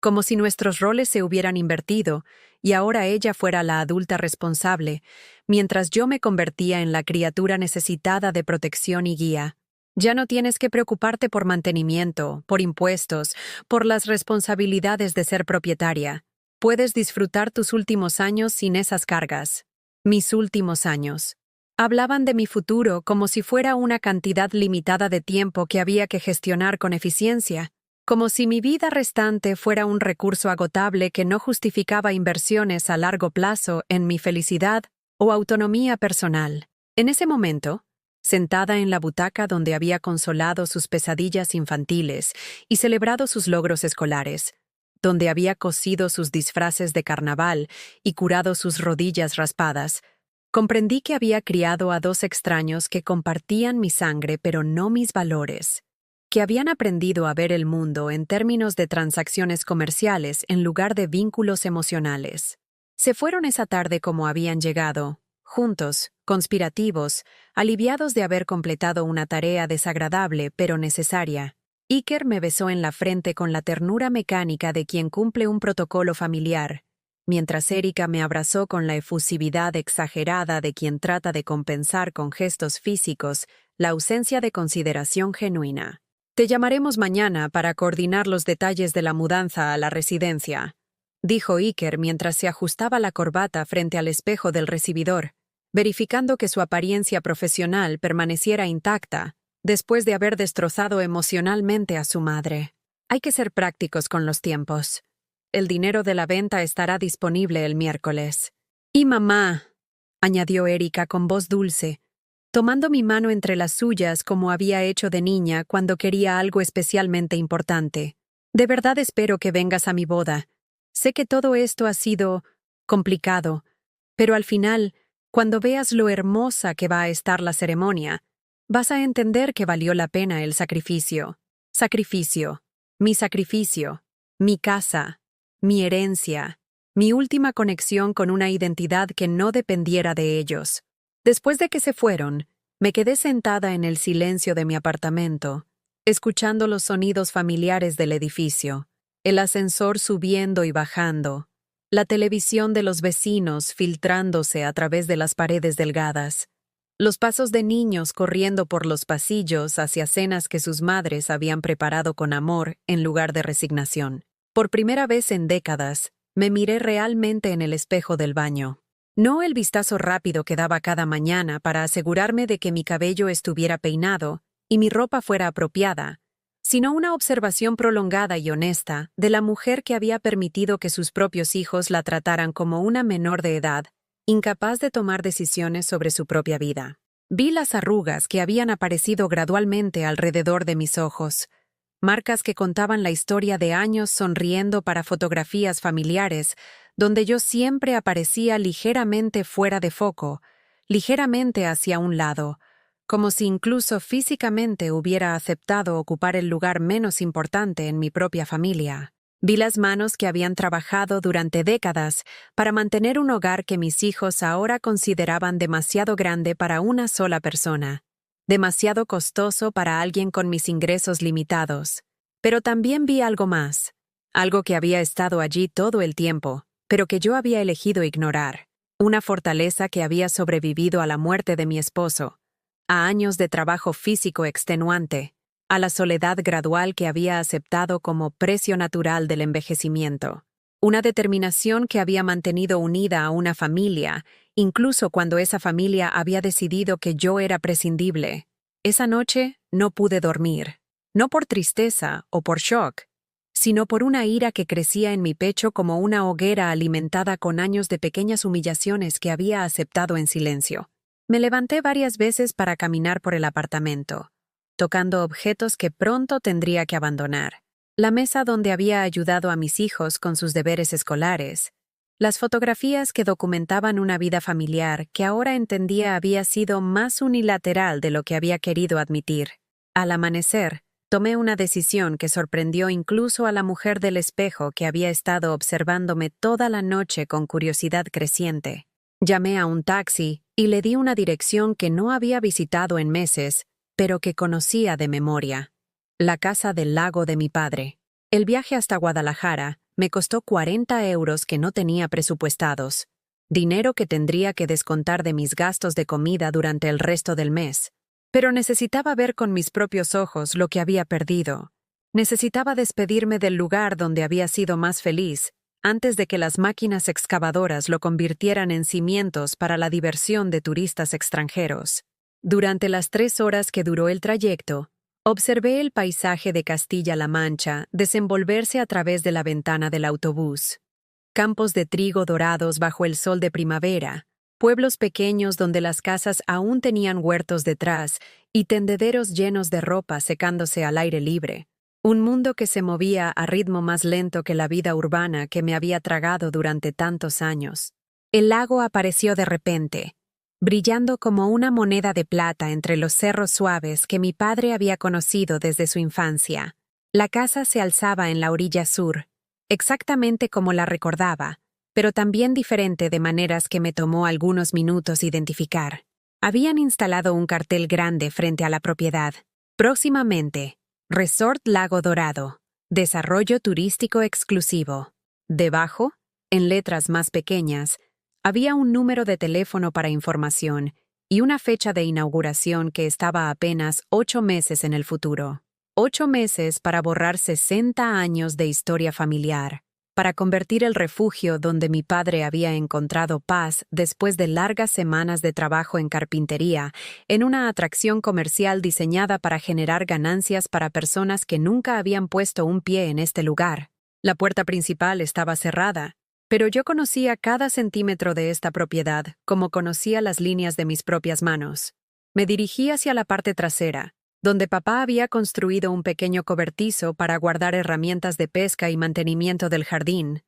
como si nuestros roles se hubieran invertido y ahora ella fuera la adulta responsable, mientras yo me convertía en la criatura necesitada de protección y guía. «Ya no tienes que preocuparte por mantenimiento, por impuestos, por las responsabilidades de ser propietaria. Puedes disfrutar tus últimos años sin esas cargas». Mis últimos años. Hablaban de mi futuro como si fuera una cantidad limitada de tiempo que había que gestionar con eficiencia, como si mi vida restante fuera un recurso agotable que no justificaba inversiones a largo plazo en mi felicidad o autonomía personal. En ese momento, sentada en la butaca donde había consolado sus pesadillas infantiles y celebrado sus logros escolares, donde había cosido sus disfraces de carnaval y curado sus rodillas raspadas, comprendí que había criado a dos extraños que compartían mi sangre pero no mis valores, que habían aprendido a ver el mundo en términos de transacciones comerciales en lugar de vínculos emocionales. Se fueron esa tarde como habían llegado, juntos, conspirativos, aliviados de haber completado una tarea desagradable pero necesaria. Iker me besó en la frente con la ternura mecánica de quien cumple un protocolo familiar, mientras Erika me abrazó con la efusividad exagerada de quien trata de compensar con gestos físicos la ausencia de consideración genuina. «Te llamaremos mañana para coordinar los detalles de la mudanza a la residencia», dijo Iker mientras se ajustaba la corbata frente al espejo del recibidor, verificando que su apariencia profesional permaneciera intacta después de haber destrozado emocionalmente a su madre. Hay que ser prácticos con los tiempos. El dinero de la venta estará disponible el miércoles. «Y mamá», añadió Erika con voz dulce, tomando mi mano entre las suyas como había hecho de niña cuando quería algo especialmente importante. «De verdad espero que vengas a mi boda. Sé que todo esto ha sido complicado, pero al final, cuando veas lo hermosa que va a estar la ceremonia, vas a entender que valió la pena el sacrificio. Sacrificio, mi casa, mi herencia, mi última conexión con una identidad que no dependiera de ellos». Después de que se fueron, me quedé sentada en el silencio de mi apartamento, escuchando los sonidos familiares del edificio, el ascensor subiendo y bajando, la televisión de los vecinos filtrándose a través de las paredes delgadas, los pasos de niños corriendo por los pasillos hacia cenas que sus madres habían preparado con amor en lugar de resignación. Por primera vez en décadas, me miré realmente en el espejo del baño. No el vistazo rápido que daba cada mañana para asegurarme de que mi cabello estuviera peinado y mi ropa fuera apropiada, sino una observación prolongada y honesta de la mujer que había permitido que sus propios hijos la trataran como una menor de edad, incapaz de tomar decisiones sobre su propia vida. Vi las arrugas que habían aparecido gradualmente alrededor de mis ojos, marcas que contaban la historia de años sonriendo para fotografías familiares, donde yo siempre aparecía ligeramente fuera de foco, ligeramente hacia un lado, como si incluso físicamente hubiera aceptado ocupar el lugar menos importante en mi propia familia. Vi las manos que habían trabajado durante décadas para mantener un hogar que mis hijos ahora consideraban demasiado grande para una sola persona, demasiado costoso para alguien con mis ingresos limitados. Pero también vi algo más, algo que había estado allí todo el tiempo, pero que yo había elegido ignorar, una fortaleza que había sobrevivido a la muerte de mi esposo, a años de trabajo físico extenuante, a la soledad gradual que había aceptado como precio natural del envejecimiento, una determinación que había mantenido unida a una familia, incluso cuando esa familia había decidido que yo era prescindible. Esa noche no pude dormir, no por tristeza o por shock, sino por una ira que crecía en mi pecho como una hoguera alimentada con años de pequeñas humillaciones que había aceptado en silencio. Me levanté varias veces para caminar por el apartamento, tocando objetos que pronto tendría que abandonar. La mesa donde había ayudado a mis hijos con sus deberes escolares, las fotografías que documentaban una vida familiar que ahora entendía había sido más unilateral de lo que había querido admitir. Al amanecer, tomé una decisión que sorprendió incluso a la mujer del espejo que había estado observándome toda la noche con curiosidad creciente. Llamé a un taxi y le di una dirección que no había visitado en meses, pero que conocía de memoria: la casa del lago de mi padre. El viaje hasta Guadalajara me costó 40 euros que no tenía presupuestados, dinero que tendría que descontar de mis gastos de comida durante el resto del mes. Pero necesitaba ver con mis propios ojos lo que había perdido. Necesitaba despedirme del lugar donde había sido más feliz, antes de que las máquinas excavadoras lo convirtieran en cimientos para la diversión de turistas extranjeros. Durante las 3 horas que duró el trayecto, observé el paisaje de Castilla-La Mancha desenvolverse a través de la ventana del autobús. Campos de trigo dorados bajo el sol de primavera, pueblos pequeños donde las casas aún tenían huertos detrás y tendederos llenos de ropa secándose al aire libre. Un mundo que se movía a ritmo más lento que la vida urbana que me había tragado durante tantos años. El lago apareció de repente, brillando como una moneda de plata entre los cerros suaves que mi padre había conocido desde su infancia. La casa se alzaba en la orilla sur, exactamente como la recordaba, pero también diferente de maneras que me tomó algunos minutos identificar. Habían instalado un cartel grande frente a la propiedad. Próximamente, Resort Lago Dorado, desarrollo turístico exclusivo. Debajo, en letras más pequeñas, había un número de teléfono para información y una fecha de inauguración que estaba apenas 8 meses en el futuro. 8 meses para borrar 60 años de historia familiar, para convertir el refugio donde mi padre había encontrado paz después de largas semanas de trabajo en carpintería en una atracción comercial diseñada para generar ganancias para personas que nunca habían puesto un pie en este lugar. La puerta principal estaba cerrada, pero yo conocía cada centímetro de esta propiedad como conocía las líneas de mis propias manos. Me dirigí hacia la parte trasera, donde papá había construido un pequeño cobertizo para guardar herramientas de pesca y mantenimiento del jardín.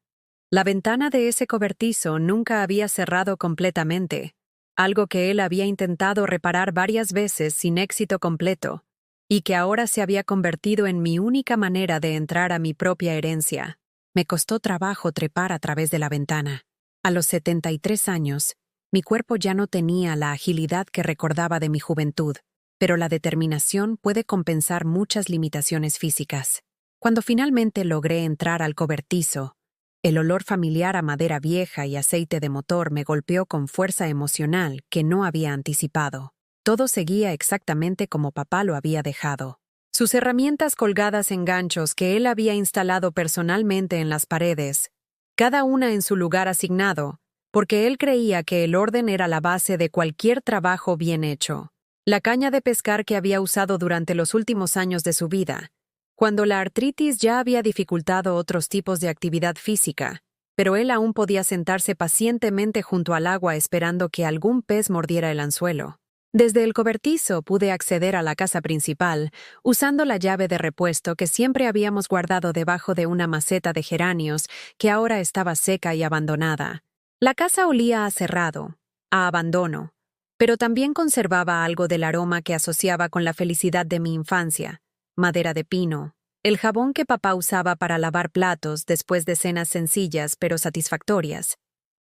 La ventana de ese cobertizo nunca había cerrado completamente, algo que él había intentado reparar varias veces sin éxito completo, y que ahora se había convertido en mi única manera de entrar a mi propia herencia. Me costó trabajo trepar a través de la ventana. A los 73 años, mi cuerpo ya no tenía la agilidad que recordaba de mi juventud, pero la determinación puede compensar muchas limitaciones físicas. Cuando finalmente logré entrar al cobertizo, el olor familiar a madera vieja y aceite de motor me golpeó con fuerza emocional que no había anticipado. Todo seguía exactamente como papá lo había dejado. Sus herramientas colgadas en ganchos que él había instalado personalmente en las paredes, cada una en su lugar asignado, porque él creía que el orden era la base de cualquier trabajo bien hecho. La caña de pescar que había usado durante los últimos años de su vida, cuando la artritis ya había dificultado otros tipos de actividad física, pero él aún podía sentarse pacientemente junto al agua esperando que algún pez mordiera el anzuelo. Desde el cobertizo pude acceder a la casa principal, usando la llave de repuesto que siempre habíamos guardado debajo de una maceta de geranios que ahora estaba seca y abandonada. La casa olía a cerrado, a abandono, pero también conservaba algo del aroma que asociaba con la felicidad de mi infancia: madera de pino, el jabón que papá usaba para lavar platos después de cenas sencillas pero satisfactorias,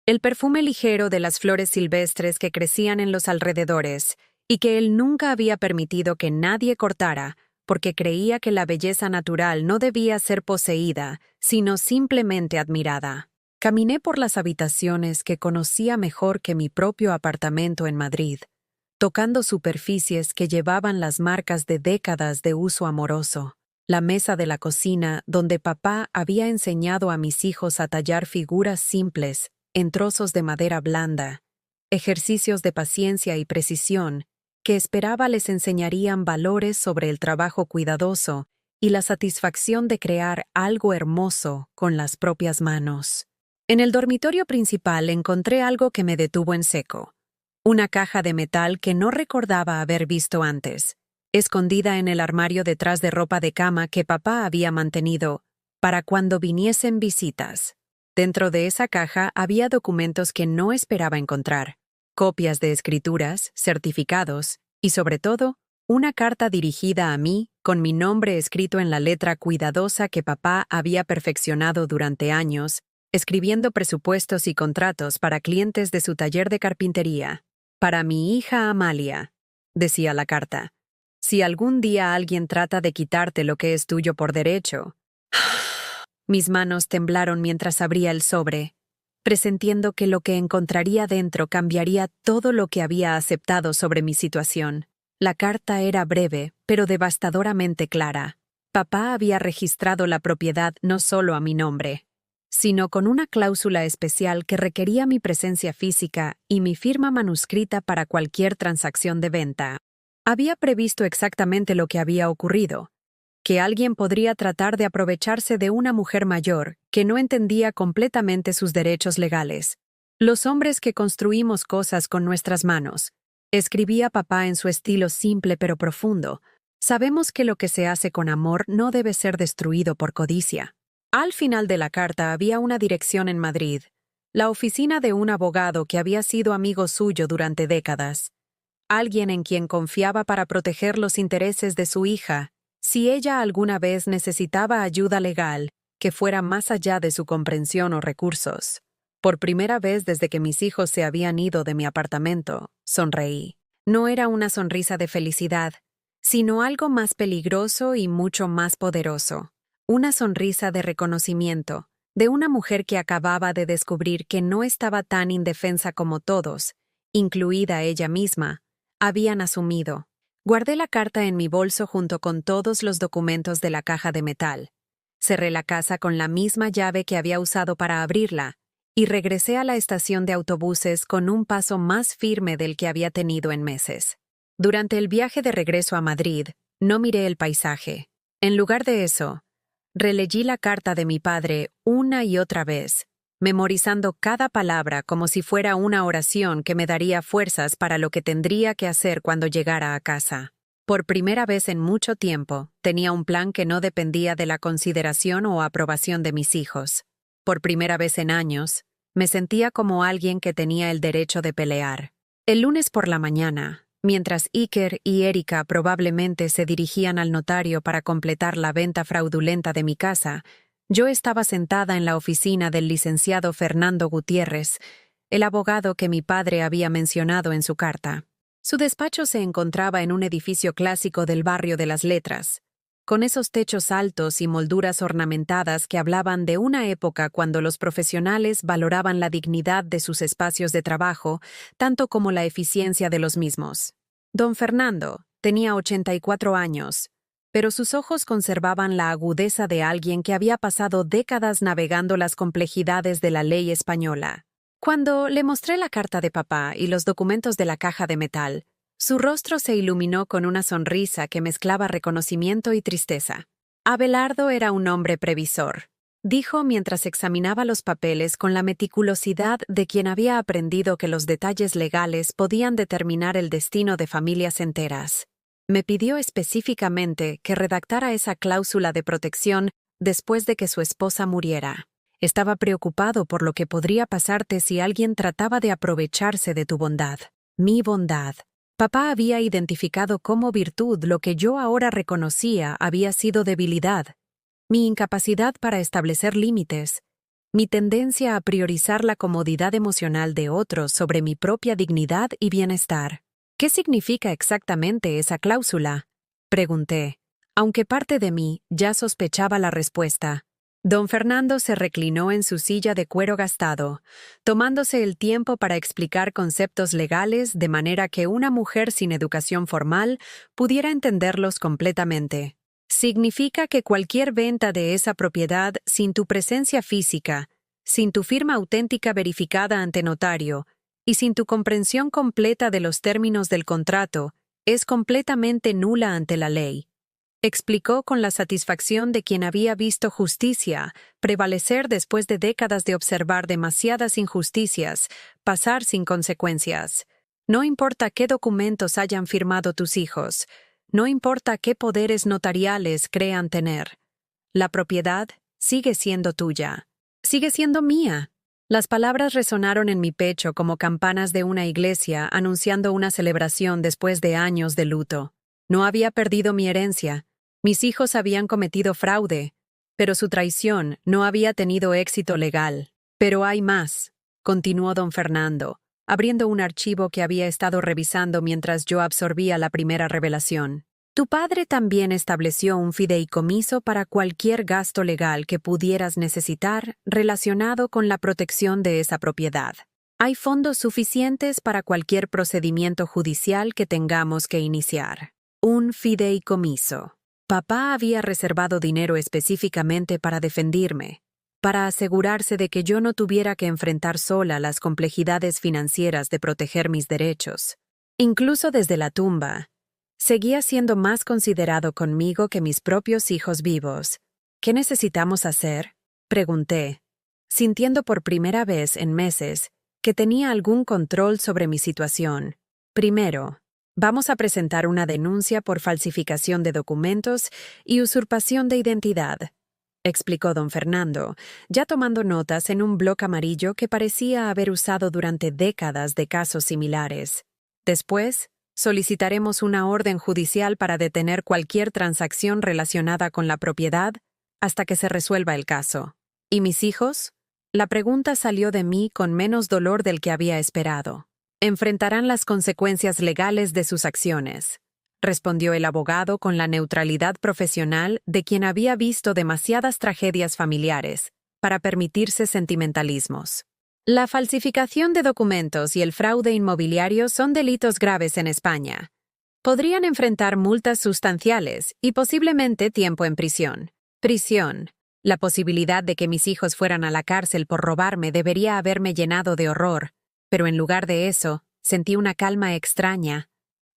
el perfume ligero de las flores silvestres que crecían en los alrededores y que él nunca había permitido que nadie cortara porque creía que la belleza natural no debía ser poseída, sino simplemente admirada. Caminé por las habitaciones que conocía mejor que mi propio apartamento en Madrid, tocando superficies que llevaban las marcas de décadas de uso amoroso. La mesa de la cocina, donde papá había enseñado a mis hijos a tallar figuras simples en trozos de madera blanda, ejercicios de paciencia y precisión que esperaba les enseñarían valores sobre el trabajo cuidadoso y la satisfacción de crear algo hermoso con las propias manos. En el dormitorio principal encontré algo que me detuvo en seco: una caja de metal que no recordaba haber visto antes, escondida en el armario detrás de ropa de cama que papá había mantenido para cuando viniesen visitas. Dentro de esa caja había documentos que no esperaba encontrar: copias de escrituras, certificados y, sobre todo, una carta dirigida a mí con mi nombre escrito en la letra cuidadosa que papá había perfeccionado durante años, escribiendo presupuestos y contratos para clientes de su taller de carpintería. Para mi hija Amalia, decía la carta, si algún día alguien trata de quitarte lo que es tuyo por derecho. Mis manos temblaron mientras abría el sobre, presintiendo que lo que encontraría dentro cambiaría todo lo que había aceptado sobre mi situación. La carta era breve, pero devastadoramente clara. Papá había registrado la propiedad no solo a mi nombre, sino con una cláusula especial que requería mi presencia física y mi firma manuscrita para cualquier transacción de venta. Había previsto exactamente lo que había ocurrido: que alguien podría tratar de aprovecharse de una mujer mayor que no entendía completamente sus derechos legales, Los hombres que construimos cosas con nuestras manos. Escribía papá en su estilo simple pero profundo. Sabemos que lo que se hace con amor no debe ser destruido por codicia. Al final de la carta había una dirección en Madrid, la oficina de un abogado que había sido amigo suyo durante décadas. Alguien en quien confiaba para proteger los intereses de su hija, si ella alguna vez necesitaba ayuda legal, que fuera más allá de su comprensión o recursos. Por primera vez desde que mis hijos se habían ido de mi apartamento, sonreí. No era una sonrisa de felicidad, sino algo más peligroso y mucho más poderoso. Una sonrisa de reconocimiento, de una mujer que acababa de descubrir que no estaba tan indefensa como todos, incluida ella misma, habían asumido. Guardé la carta en mi bolso junto con todos los documentos de la caja de metal. Cerré la casa con la misma llave que había usado para abrirla, y regresé a la estación de autobuses con un paso más firme del que había tenido en meses. Durante el viaje de regreso a Madrid, no miré el paisaje. En lugar de eso, releí la carta de mi padre una y otra vez, memorizando cada palabra como si fuera una oración que me daría fuerzas para lo que tendría que hacer cuando llegara a casa. Por primera vez en mucho tiempo, tenía un plan que no dependía de la consideración o aprobación de mis hijos. Por primera vez en años, me sentía como alguien que tenía el derecho de pelear. El lunes por la mañana, mientras Iker y Erika probablemente se dirigían al notario para completar la venta fraudulenta de mi casa, yo estaba sentada en la oficina del licenciado Fernando Gutiérrez, el abogado que mi padre había mencionado en su carta. Su despacho se encontraba en un edificio clásico del barrio de las Letras, con esos techos altos y molduras ornamentadas que hablaban de una época cuando los profesionales valoraban la dignidad de sus espacios de trabajo, tanto como la eficiencia de los mismos. Don Fernando tenía 84 años, pero sus ojos conservaban la agudeza de alguien que había pasado décadas navegando las complejidades de la ley española. Cuando le mostré la carta de papá y los documentos de la caja de metal, su rostro se iluminó con una sonrisa que mezclaba reconocimiento y tristeza. Abelardo era un hombre previsor, dijo mientras examinaba los papeles con la meticulosidad de quien había aprendido que los detalles legales podían determinar el destino de familias enteras. Me pidió específicamente que redactara esa cláusula de protección después de que su esposa muriera. Estaba preocupado por lo que podría pasarte si alguien trataba de aprovecharse de tu bondad. Mi bondad. Papá había identificado como virtud lo que yo ahora reconocía había sido debilidad. Mi incapacidad para establecer límites. Mi tendencia a priorizar la comodidad emocional de otros sobre mi propia dignidad y bienestar. ¿Qué significa exactamente esa cláusula?, pregunté, aunque parte de mí ya sospechaba la respuesta. Don Fernando se reclinó en su silla de cuero gastado, tomándose el tiempo para explicar conceptos legales de manera que una mujer sin educación formal pudiera entenderlos completamente. Significa que cualquier venta de esa propiedad sin tu presencia física, sin tu firma auténtica verificada ante notario y sin tu comprensión completa de los términos del contrato, es completamente nula ante la ley. Explicó con la satisfacción de quien había visto justicia prevalecer después de décadas de observar demasiadas injusticias pasar sin consecuencias. No importa qué documentos hayan firmado tus hijos, no importa qué poderes notariales crean tener. La propiedad sigue siendo tuya. Sigue siendo mía. Las palabras resonaron en mi pecho como campanas de una iglesia anunciando una celebración después de años de luto. No había perdido mi herencia. Mis hijos habían cometido fraude, pero su traición no había tenido éxito legal. Pero hay más, continuó don Fernando, abriendo un archivo que había estado revisando mientras yo absorbía la primera revelación. Tu padre también estableció un fideicomiso para cualquier gasto legal que pudieras necesitar relacionado con la protección de esa propiedad. Hay fondos suficientes para cualquier procedimiento judicial que tengamos que iniciar. Un fideicomiso. Papá había reservado dinero específicamente para defenderme, para asegurarse de que yo no tuviera que enfrentar sola las complejidades financieras de proteger mis derechos. Incluso desde la tumba, seguía siendo más considerado conmigo que mis propios hijos vivos. ¿Qué necesitamos hacer?, pregunté, sintiendo por primera vez en meses que tenía algún control sobre mi situación. Primero, vamos a presentar una denuncia por falsificación de documentos y usurpación de identidad, explicó don Fernando, ya tomando notas en un bloc amarillo que parecía haber usado durante décadas de casos similares. Después, solicitaremos una orden judicial para detener cualquier transacción relacionada con la propiedad hasta que se resuelva el caso. ¿Y mis hijos? La pregunta salió de mí con menos dolor del que había esperado. Enfrentarán las consecuencias legales de sus acciones, respondió el abogado con la neutralidad profesional de quien había visto demasiadas tragedias familiares para permitirse sentimentalismos. La falsificación de documentos y el fraude inmobiliario son delitos graves en España. Podrían enfrentar multas sustanciales y posiblemente tiempo en prisión. Prisión. La posibilidad de que mis hijos fueran a la cárcel por robarme debería haberme llenado de horror, pero en lugar de eso, sentí una calma extraña,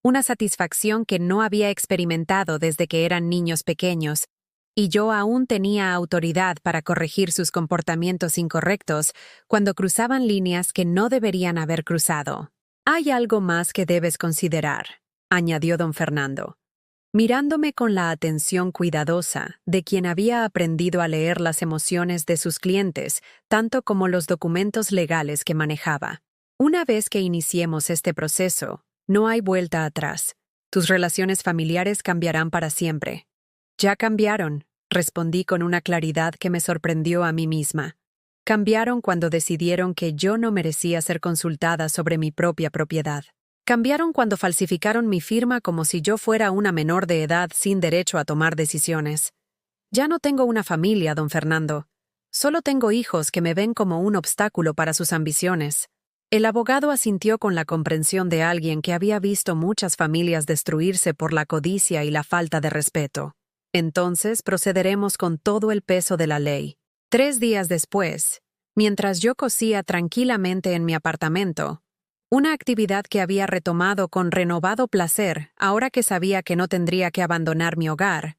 una satisfacción que no había experimentado desde que eran niños pequeños, y yo aún tenía autoridad para corregir sus comportamientos incorrectos cuando cruzaban líneas que no deberían haber cruzado. Hay algo más que debes considerar, añadió don Fernando, mirándome con la atención cuidadosa de quien había aprendido a leer las emociones de sus clientes, tanto como los documentos legales que manejaba. Una vez que iniciemos este proceso, no hay vuelta atrás. Tus relaciones familiares cambiarán para siempre. Ya cambiaron, respondí con una claridad que me sorprendió a mí misma. Cambiaron cuando decidieron que yo no merecía ser consultada sobre mi propia propiedad. Cambiaron cuando falsificaron mi firma como si yo fuera una menor de edad sin derecho a tomar decisiones. Ya no tengo una familia, don Fernando. Solo tengo hijos que me ven como un obstáculo para sus ambiciones. El abogado asintió con la comprensión de alguien que había visto muchas familias destruirse por la codicia y la falta de respeto. Entonces procederemos con todo el peso de la ley. 3 días después, mientras yo cosía tranquilamente en mi apartamento, una actividad que había retomado con renovado placer ahora que sabía que no tendría que abandonar mi hogar,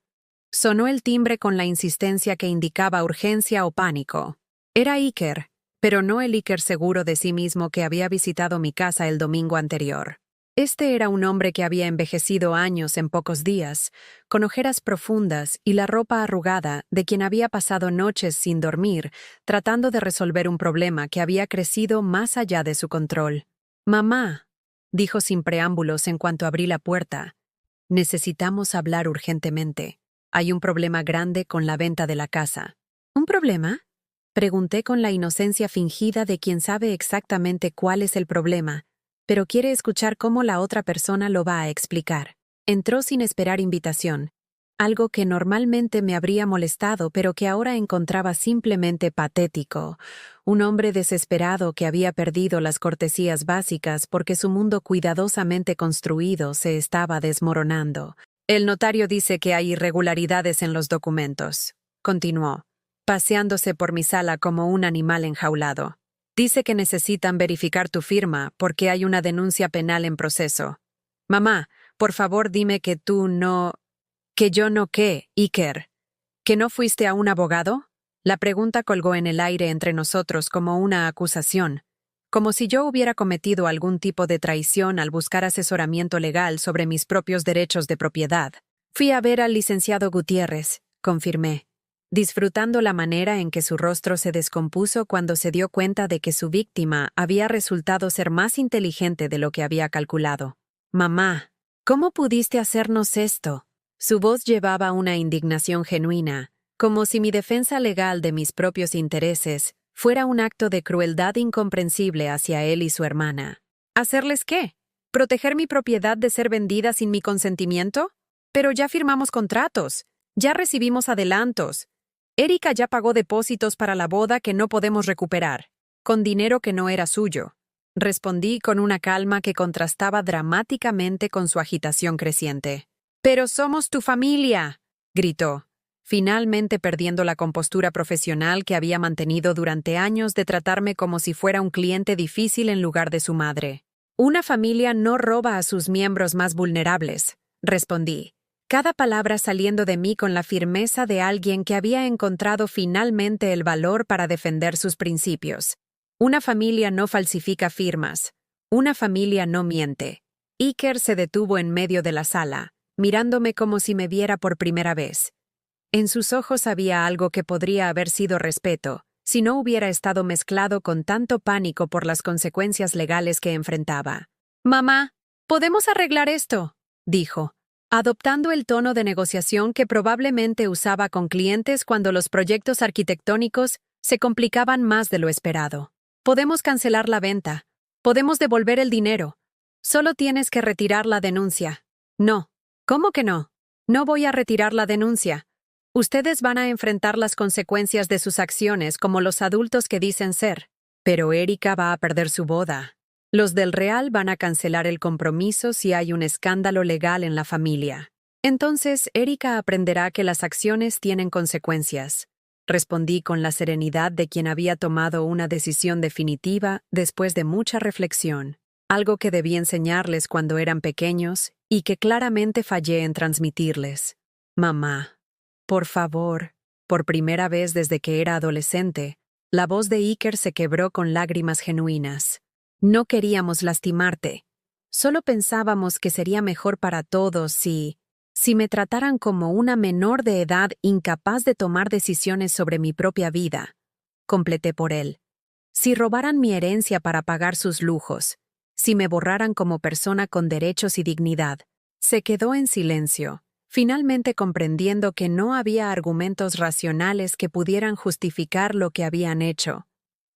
sonó el timbre con la insistencia que indicaba urgencia o pánico. Era Iker, pero no el Iker seguro de sí mismo que había visitado mi casa el domingo anterior. Este era un hombre que había envejecido años en pocos días, con ojeras profundas y la ropa arrugada de quien había pasado noches sin dormir, tratando de resolver un problema que había crecido más allá de su control. «Mamá», dijo sin preámbulos en cuanto abrí la puerta, «necesitamos hablar urgentemente. Hay un problema grande con la venta de la casa». «¿Un problema?», pregunté con la inocencia fingida de quien sabe exactamente cuál es el problema, pero quiere escuchar cómo la otra persona lo va a explicar. Entró sin esperar invitación, algo que normalmente me habría molestado pero que ahora encontraba simplemente patético. Un hombre desesperado que había perdido las cortesías básicas porque su mundo cuidadosamente construido se estaba desmoronando. «El notario dice que hay irregularidades en los documentos», continuó, paseándose por mi sala como un animal enjaulado. «Dice que necesitan verificar tu firma porque hay una denuncia penal en proceso. Mamá, por favor dime que tú no... ¿Que yo no qué, Iker? ¿Que no fuiste a un abogado?» La pregunta colgó en el aire entre nosotros como una acusación, como si yo hubiera cometido algún tipo de traición al buscar asesoramiento legal sobre mis propios derechos de propiedad. «Fui a ver al licenciado Gutiérrez», confirmé, disfrutando la manera en que su rostro se descompuso cuando se dio cuenta de que su víctima había resultado ser más inteligente de lo que había calculado. «Mamá, ¿cómo pudiste hacernos esto?». Su voz llevaba una indignación genuina, como si mi defensa legal de mis propios intereses fuera un acto de crueldad incomprensible hacia él y su hermana. ¿Hacerles qué? ¿Proteger mi propiedad de ser vendida sin mi consentimiento? Pero ya firmamos contratos, ya recibimos adelantos. Erika ya pagó depósitos para la boda que no podemos recuperar, con dinero que no era suyo. Respondí con una calma que contrastaba dramáticamente con su agitación creciente. «¡Pero somos tu familia!», gritó, finalmente perdiendo la compostura profesional que había mantenido durante años de tratarme como si fuera un cliente difícil en lugar de su madre. «Una familia no roba a sus miembros más vulnerables», respondí, cada palabra saliendo de mí con la firmeza de alguien que había encontrado finalmente el valor para defender sus principios. Una familia no falsifica firmas. Una familia no miente. Iker se detuvo en medio de la sala, mirándome como si me viera por primera vez. En sus ojos había algo que podría haber sido respeto, si no hubiera estado mezclado con tanto pánico por las consecuencias legales que enfrentaba. «Mamá, ¿podemos arreglar esto?», dijo, adoptando el tono de negociación que probablemente usaba con clientes cuando los proyectos arquitectónicos se complicaban más de lo esperado. «Podemos cancelar la venta. Podemos devolver el dinero. Solo tienes que retirar la denuncia». «No». «¿Cómo que no? No voy a retirar la denuncia. Ustedes van a enfrentar las consecuencias de sus acciones como los adultos que dicen ser. Pero Erika va a perder su boda. Los del Real van a cancelar el compromiso si hay un escándalo legal en la familia. Entonces Erika aprenderá que las acciones tienen consecuencias». Respondí con la serenidad de quien había tomado una decisión definitiva después de mucha reflexión, algo que debí enseñarles cuando eran pequeños y que claramente fallé en transmitirles. «Mamá, por favor». Por primera vez desde que era adolescente, la voz de Iker se quebró con lágrimas genuinas. «No queríamos lastimarte. Solo pensábamos que sería mejor para todos si me trataran como una menor de edad incapaz de tomar decisiones sobre mi propia vida», completé por él. «Si robaran mi herencia para pagar sus lujos, si me borraran como persona con derechos y dignidad». Se quedó en silencio, finalmente comprendiendo que no había argumentos racionales que pudieran justificar lo que habían hecho.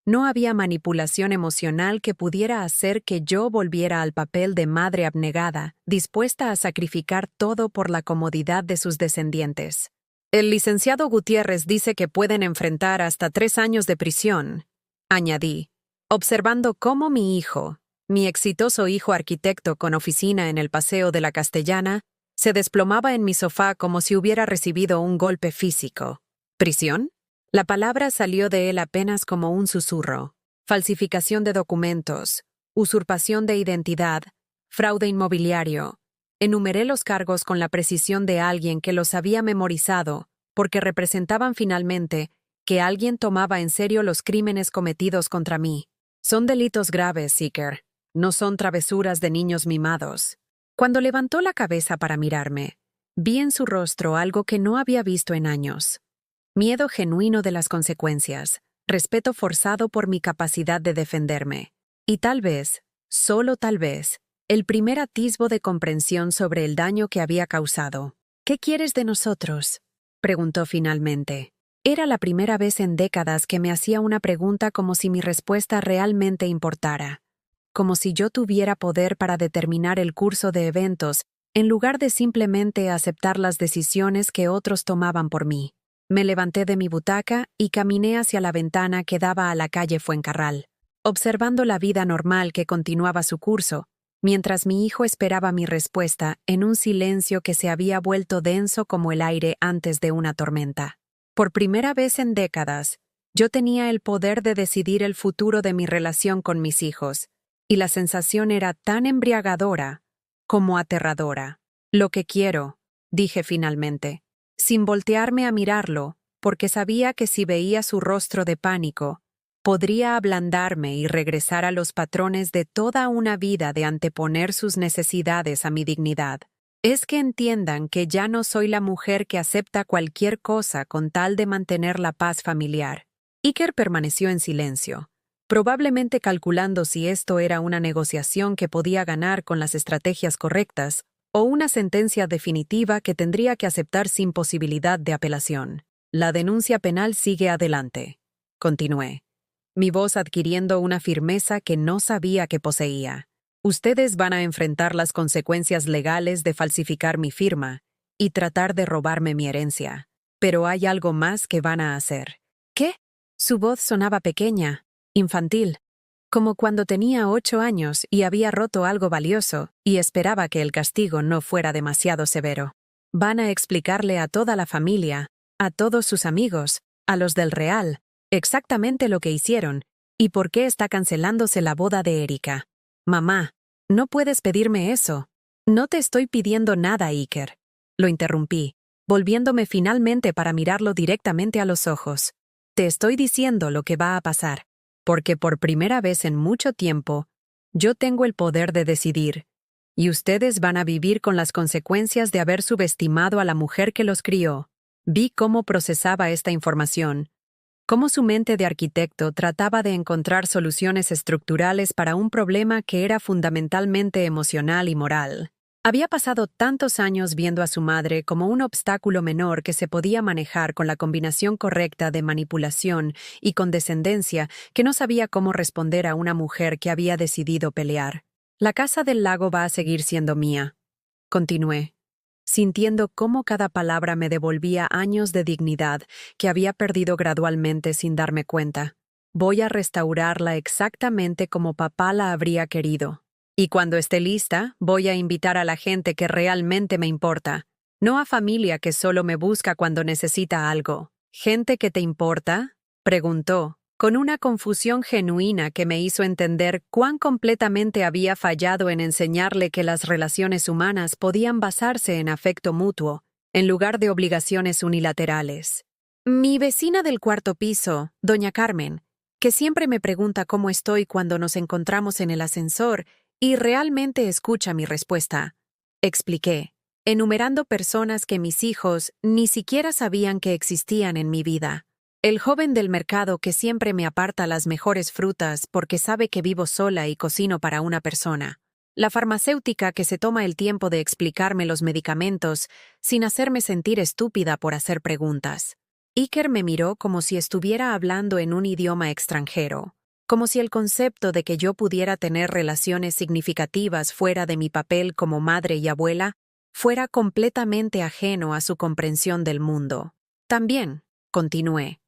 No había manipulación emocional que pudiera hacer que yo volviera al papel de madre abnegada, dispuesta a sacrificar todo por la comodidad de sus descendientes. «El licenciado Gutiérrez dice que pueden enfrentar hasta 3 años de prisión», añadí, observando cómo mi hijo, mi exitoso hijo arquitecto con oficina en el Paseo de la Castellana, se desplomaba en mi sofá como si hubiera recibido un golpe físico. «¿Prisión?». La palabra salió de él apenas como un susurro. Falsificación de documentos, usurpación de identidad, fraude inmobiliario. Enumeré los cargos con la precisión de alguien que los había memorizado, porque representaban finalmente que alguien tomaba en serio los crímenes cometidos contra mí. «Son delitos graves, Iker. No son travesuras de niños mimados». Cuando levantó la cabeza para mirarme, vi en su rostro algo que no había visto en años. Miedo genuino de las consecuencias, respeto forzado por mi capacidad de defenderme, y tal vez, solo tal vez, el primer atisbo de comprensión sobre el daño que había causado. «¿Qué quieres de nosotros?», preguntó finalmente. Era la primera vez en décadas que me hacía una pregunta como si mi respuesta realmente importara, como si yo tuviera poder para determinar el curso de eventos en lugar de simplemente aceptar las decisiones que otros tomaban por mí. Me levanté de mi butaca y caminé hacia la ventana que daba a la calle Fuencarral, observando la vida normal que continuaba su curso, mientras mi hijo esperaba mi respuesta en un silencio que se había vuelto denso como el aire antes de una tormenta. Por primera vez en décadas, yo tenía el poder de decidir el futuro de mi relación con mis hijos, y la sensación era tan embriagadora como aterradora. «Lo que quiero», dije finalmente, sin voltearme a mirarlo, porque sabía que si veía su rostro de pánico, podría ablandarme y regresar a los patrones de toda una vida de anteponer sus necesidades a mi dignidad. «Es que entiendan que ya no soy la mujer que acepta cualquier cosa con tal de mantener la paz familiar». Iker permaneció en silencio, probablemente calculando si esto era una negociación que podía ganar con las estrategias correctas o una sentencia definitiva que tendría que aceptar sin posibilidad de apelación. «La denuncia penal sigue adelante», continué, mi voz adquiriendo una firmeza que no sabía que poseía. «Ustedes van a enfrentar las consecuencias legales de falsificar mi firma y tratar de robarme mi herencia. Pero hay algo más que van a hacer». «¿Qué?». Su voz sonaba pequeña, infantil, como cuando tenía 8 años y había roto algo valioso y esperaba que el castigo no fuera demasiado severo. «Van a explicarle a toda la familia, a todos sus amigos, a los del Real, exactamente lo que hicieron y por qué está cancelándose la boda de Erika. Mamá, no puedes pedirme eso». «No te estoy pidiendo nada, Iker», lo interrumpí, volviéndome finalmente para mirarlo directamente a los ojos. «Te estoy diciendo lo que va a pasar. porque por primera vez en mucho tiempo, yo tengo el poder de decidir, y ustedes van a vivir con las consecuencias de haber subestimado a la mujer que los crió. Vi cómo procesaba esta información, cómo su mente de arquitecto trataba de encontrar soluciones estructurales para un problema que era fundamentalmente emocional y moral. Había pasado tantos años viendo a su madre como un obstáculo menor que se podía manejar con la combinación correcta de manipulación y condescendencia que no sabía cómo responder a una mujer que había decidido pelear. La casa del lago va a seguir siendo mía, continué, sintiendo cómo cada palabra me devolvía años de dignidad que había perdido gradualmente sin darme cuenta. Voy a restaurarla exactamente como papá la habría querido. Y cuando esté lista, voy a invitar a la gente que realmente me importa, no a familia que solo me busca cuando necesita algo. ¿Gente que te importa?, preguntó, con una confusión genuina que me hizo entender cuán completamente había fallado en enseñarle que las relaciones humanas podían basarse en afecto mutuo, en lugar de obligaciones unilaterales. Mi vecina del cuarto piso, doña Carmen, que siempre me pregunta cómo estoy cuando nos encontramos en el ascensor, y realmente escucha mi respuesta, expliqué, enumerando personas que mis hijos ni siquiera sabían que existían en mi vida. El joven del mercado que siempre me aparta las mejores frutas porque sabe que vivo sola y cocino para una persona. La farmacéutica que se toma el tiempo de explicarme los medicamentos sin hacerme sentir estúpida por hacer preguntas. Iker me miró como si estuviera hablando en un idioma extranjero, como si el concepto de que yo pudiera tener relaciones significativas fuera de mi papel como madre y abuela fuera completamente ajeno a su comprensión del mundo. También, continué,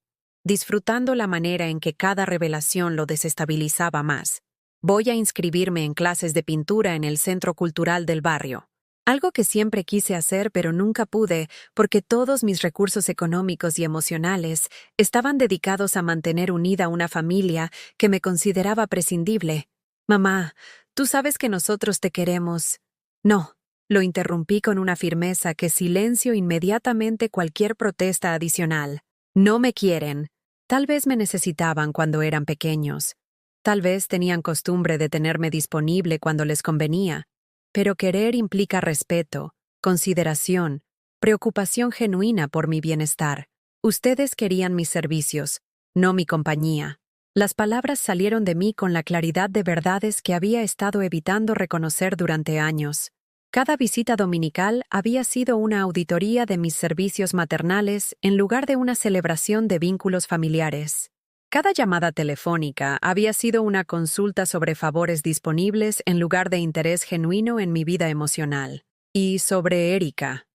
disfrutando la manera en que cada revelación lo desestabilizaba más. Voy a inscribirme en clases de pintura en el Centro Cultural del barrio. Algo que siempre quise hacer pero nunca pude porque todos mis recursos económicos y emocionales estaban dedicados a mantener unida una familia que me consideraba prescindible. Mamá, tú sabes que nosotros te queremos. No, lo interrumpí con una firmeza que silenció inmediatamente cualquier protesta adicional. No me quieren. Tal vez me necesitaban cuando eran pequeños. Tal vez tenían costumbre de tenerme disponible cuando les convenía. Pero querer implica respeto, consideración, preocupación genuina por mi bienestar. Ustedes querían mis servicios, no mi compañía. Las palabras salieron de mí con la claridad de verdades que había estado evitando reconocer durante años. Cada visita dominical había sido una auditoría de mis servicios maternales en lugar de una celebración de vínculos familiares. Cada llamada telefónica había sido una consulta sobre favores disponibles en lugar de interés genuino en mi vida emocional. Y sobre Erika,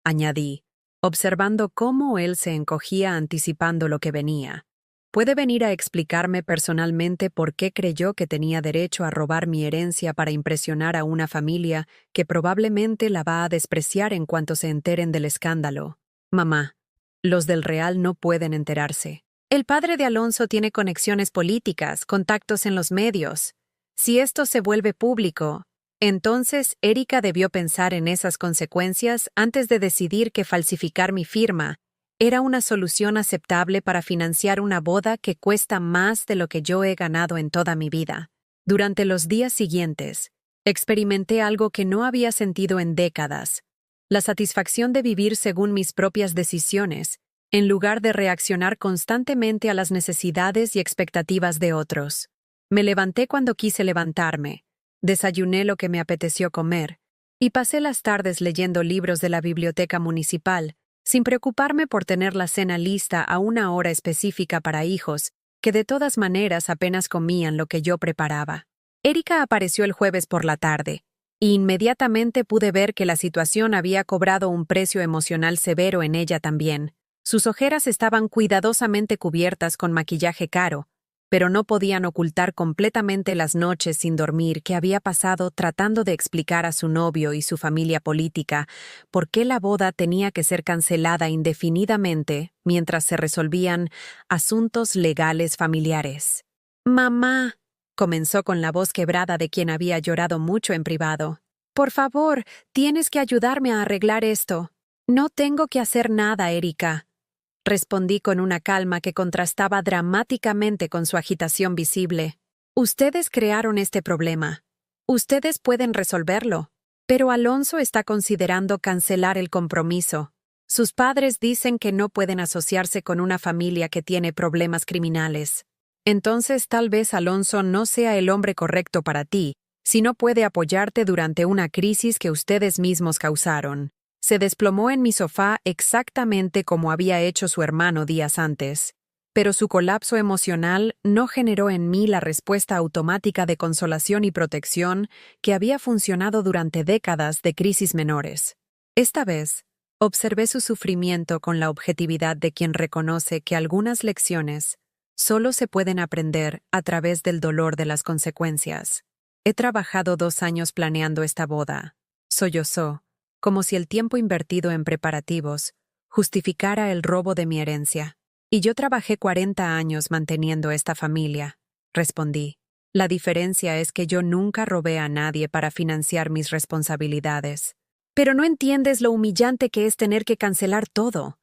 añadí, observando cómo él se encogía anticipando lo que venía. ¿Puede venir a explicarme personalmente por qué creyó que tenía derecho a robar mi herencia para impresionar a una familia que probablemente la va a despreciar en cuanto se enteren del escándalo? Mamá, los del Real no pueden enterarse. El padre de Alonso tiene conexiones políticas, contactos en los medios. Si esto se vuelve público, entonces Erika debió pensar en esas consecuencias antes de decidir que falsificar mi firma era una solución aceptable para financiar una boda que cuesta más de lo que yo he ganado en toda mi vida. Durante los días siguientes, experimenté algo que no había sentido en décadas: la satisfacción de vivir según mis propias decisiones, en lugar de reaccionar constantemente a las necesidades y expectativas de otros. Me levanté cuando quise levantarme, desayuné lo que me apeteció comer, y pasé las tardes leyendo libros de la biblioteca municipal, sin preocuparme por tener la cena lista a una hora específica para hijos, que de todas maneras apenas comían lo que yo preparaba. Erika apareció el jueves por la tarde, y inmediatamente pude ver que la situación había cobrado un precio emocional severo en ella también. Sus ojeras estaban cuidadosamente cubiertas con maquillaje caro, pero no podían ocultar completamente las noches sin dormir que había pasado tratando de explicar a su novio y su familia política por qué la boda tenía que ser cancelada indefinidamente mientras se resolvían asuntos legales familiares. «Mamá», comenzó con la voz quebrada de quien había llorado mucho en privado, «por favor, tienes que ayudarme a arreglar esto». «No tengo que hacer nada, Erika». respondí con una calma que contrastaba dramáticamente con su agitación visible. Ustedes crearon este problema. Ustedes pueden resolverlo. Pero Alonso está considerando cancelar el compromiso. Sus padres dicen que no pueden asociarse con una familia que tiene problemas criminales. Entonces tal vez Alonso no sea el hombre correcto para ti, si no puede apoyarte durante una crisis que ustedes mismos causaron. Se desplomó en mi sofá exactamente como había hecho su hermano días antes. Pero su colapso emocional no generó en mí la respuesta automática de consolación y protección que había funcionado durante décadas de crisis menores. Esta vez, observé su sufrimiento con la objetividad de quien reconoce que algunas lecciones solo se pueden aprender a través del dolor de las consecuencias. He trabajado 2 años planeando esta boda. Sollozó, como si el tiempo invertido en preparativos justificara el robo de mi herencia. Y yo trabajé 40 años manteniendo esta familia, respondí. La diferencia es que yo nunca robé a nadie para financiar mis responsabilidades. Pero no entiendes lo humillante que es tener que cancelar todo.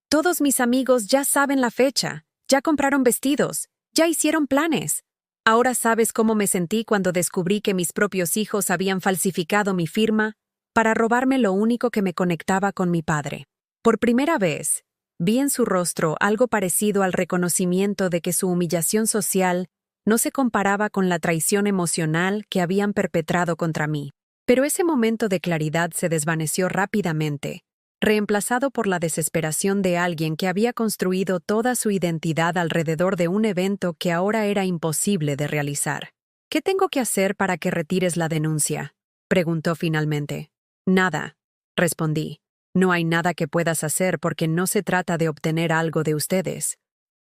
Todos mis amigos ya saben la fecha, ya compraron vestidos, ya hicieron planes. Ahora sabes cómo me sentí cuando descubrí que mis propios hijos habían falsificado mi firma para robarme lo único que me conectaba con mi padre. Por primera vez, vi en su rostro algo parecido al reconocimiento de que su humillación social no se comparaba con la traición emocional que habían perpetrado contra mí. Pero ese momento de claridad se desvaneció rápidamente, reemplazado por la desesperación de alguien que había construido toda su identidad alrededor de un evento que ahora era imposible de realizar. ¿Qué tengo que hacer para que retires la denuncia?, preguntó finalmente. Nada, respondí. No hay nada que puedas hacer porque no se trata de obtener algo de ustedes.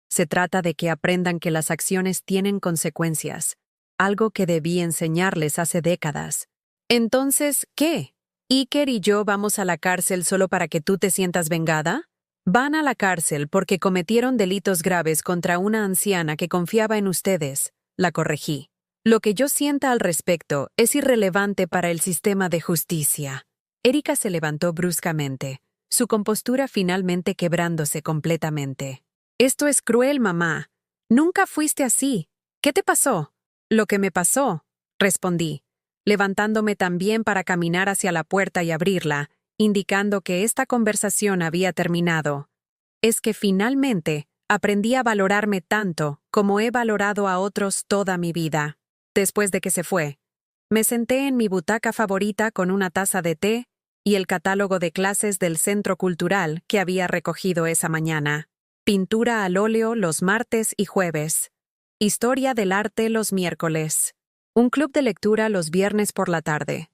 Se trata de que aprendan que las acciones tienen consecuencias, algo que debí enseñarles hace décadas. Entonces, ¿qué? ¿Iker y yo vamos a la cárcel solo para que tú te sientas vengada? Van a la cárcel porque cometieron delitos graves contra una anciana que confiaba en ustedes, la corregí. Lo que yo sienta al respecto es irrelevante para el sistema de justicia. Erika se levantó bruscamente, su compostura finalmente quebrándose completamente. Esto es cruel, mamá. Nunca fuiste así. ¿Qué te pasó? Lo que me pasó, respondí, levantándome también para caminar hacia la puerta y abrirla, indicando que esta conversación había terminado. Es que finalmente aprendí a valorarme tanto como he valorado a otros toda mi vida. Después de que se fue, me senté en mi butaca favorita con una taza de té y el catálogo de clases del Centro Cultural que había recogido esa mañana. Pintura al óleo los martes y jueves. Historia del arte los miércoles. Un club de lectura los viernes por la tarde.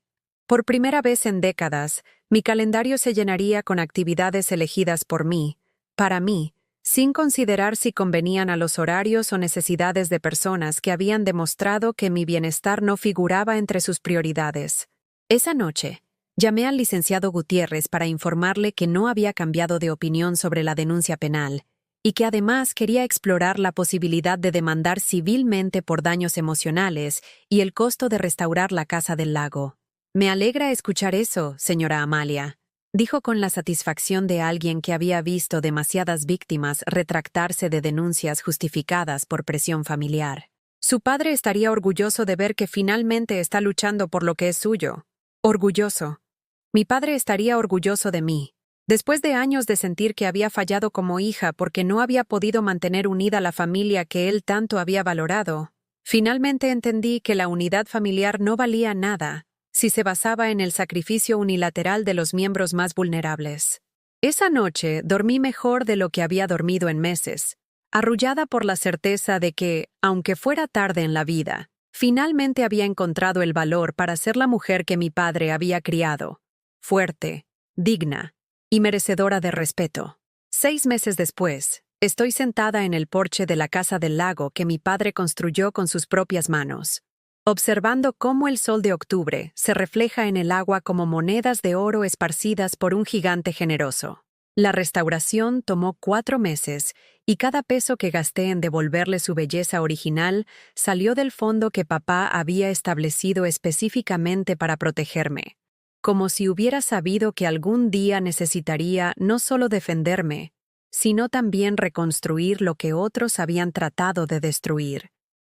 Por primera vez en décadas, mi calendario se llenaría con actividades elegidas por mí, para mí, sin considerar si convenían a los horarios o necesidades de personas que habían demostrado que mi bienestar no figuraba entre sus prioridades. Esa noche, llamé al licenciado Gutiérrez para informarle que no había cambiado de opinión sobre la denuncia penal y que además quería explorar la posibilidad de demandar civilmente por daños emocionales y el costo de restaurar la Casa del Lago. Me alegra escuchar eso, señora Amalia, dijo con la satisfacción de alguien que había visto demasiadas víctimas retractarse de denuncias justificadas por presión familiar. Su padre estaría orgulloso de ver que finalmente está luchando por lo que es suyo. Orgulloso. Mi padre estaría orgulloso de mí. Después de años de sentir que había fallado como hija porque no había podido mantener unida la familia que él tanto había valorado, finalmente entendí que la unidad familiar no valía nada si se basaba en el sacrificio unilateral de los miembros más vulnerables. Esa noche dormí mejor de lo que había dormido en meses, arrullada por la certeza de que, aunque fuera tarde en la vida, finalmente había encontrado el valor para ser la mujer que mi padre había criado, fuerte, digna y merecedora de respeto. 6 meses después, estoy sentada en el porche de la Casa del Lago que mi padre construyó con sus propias manos, observando cómo el sol de octubre se refleja en el agua como monedas de oro esparcidas por un gigante generoso. La restauración tomó 4 meses y cada peso que gasté en devolverle su belleza original salió del fondo que papá había establecido específicamente para protegerme, como si hubiera sabido que algún día necesitaría no solo defenderme, sino también reconstruir lo que otros habían tratado de destruir.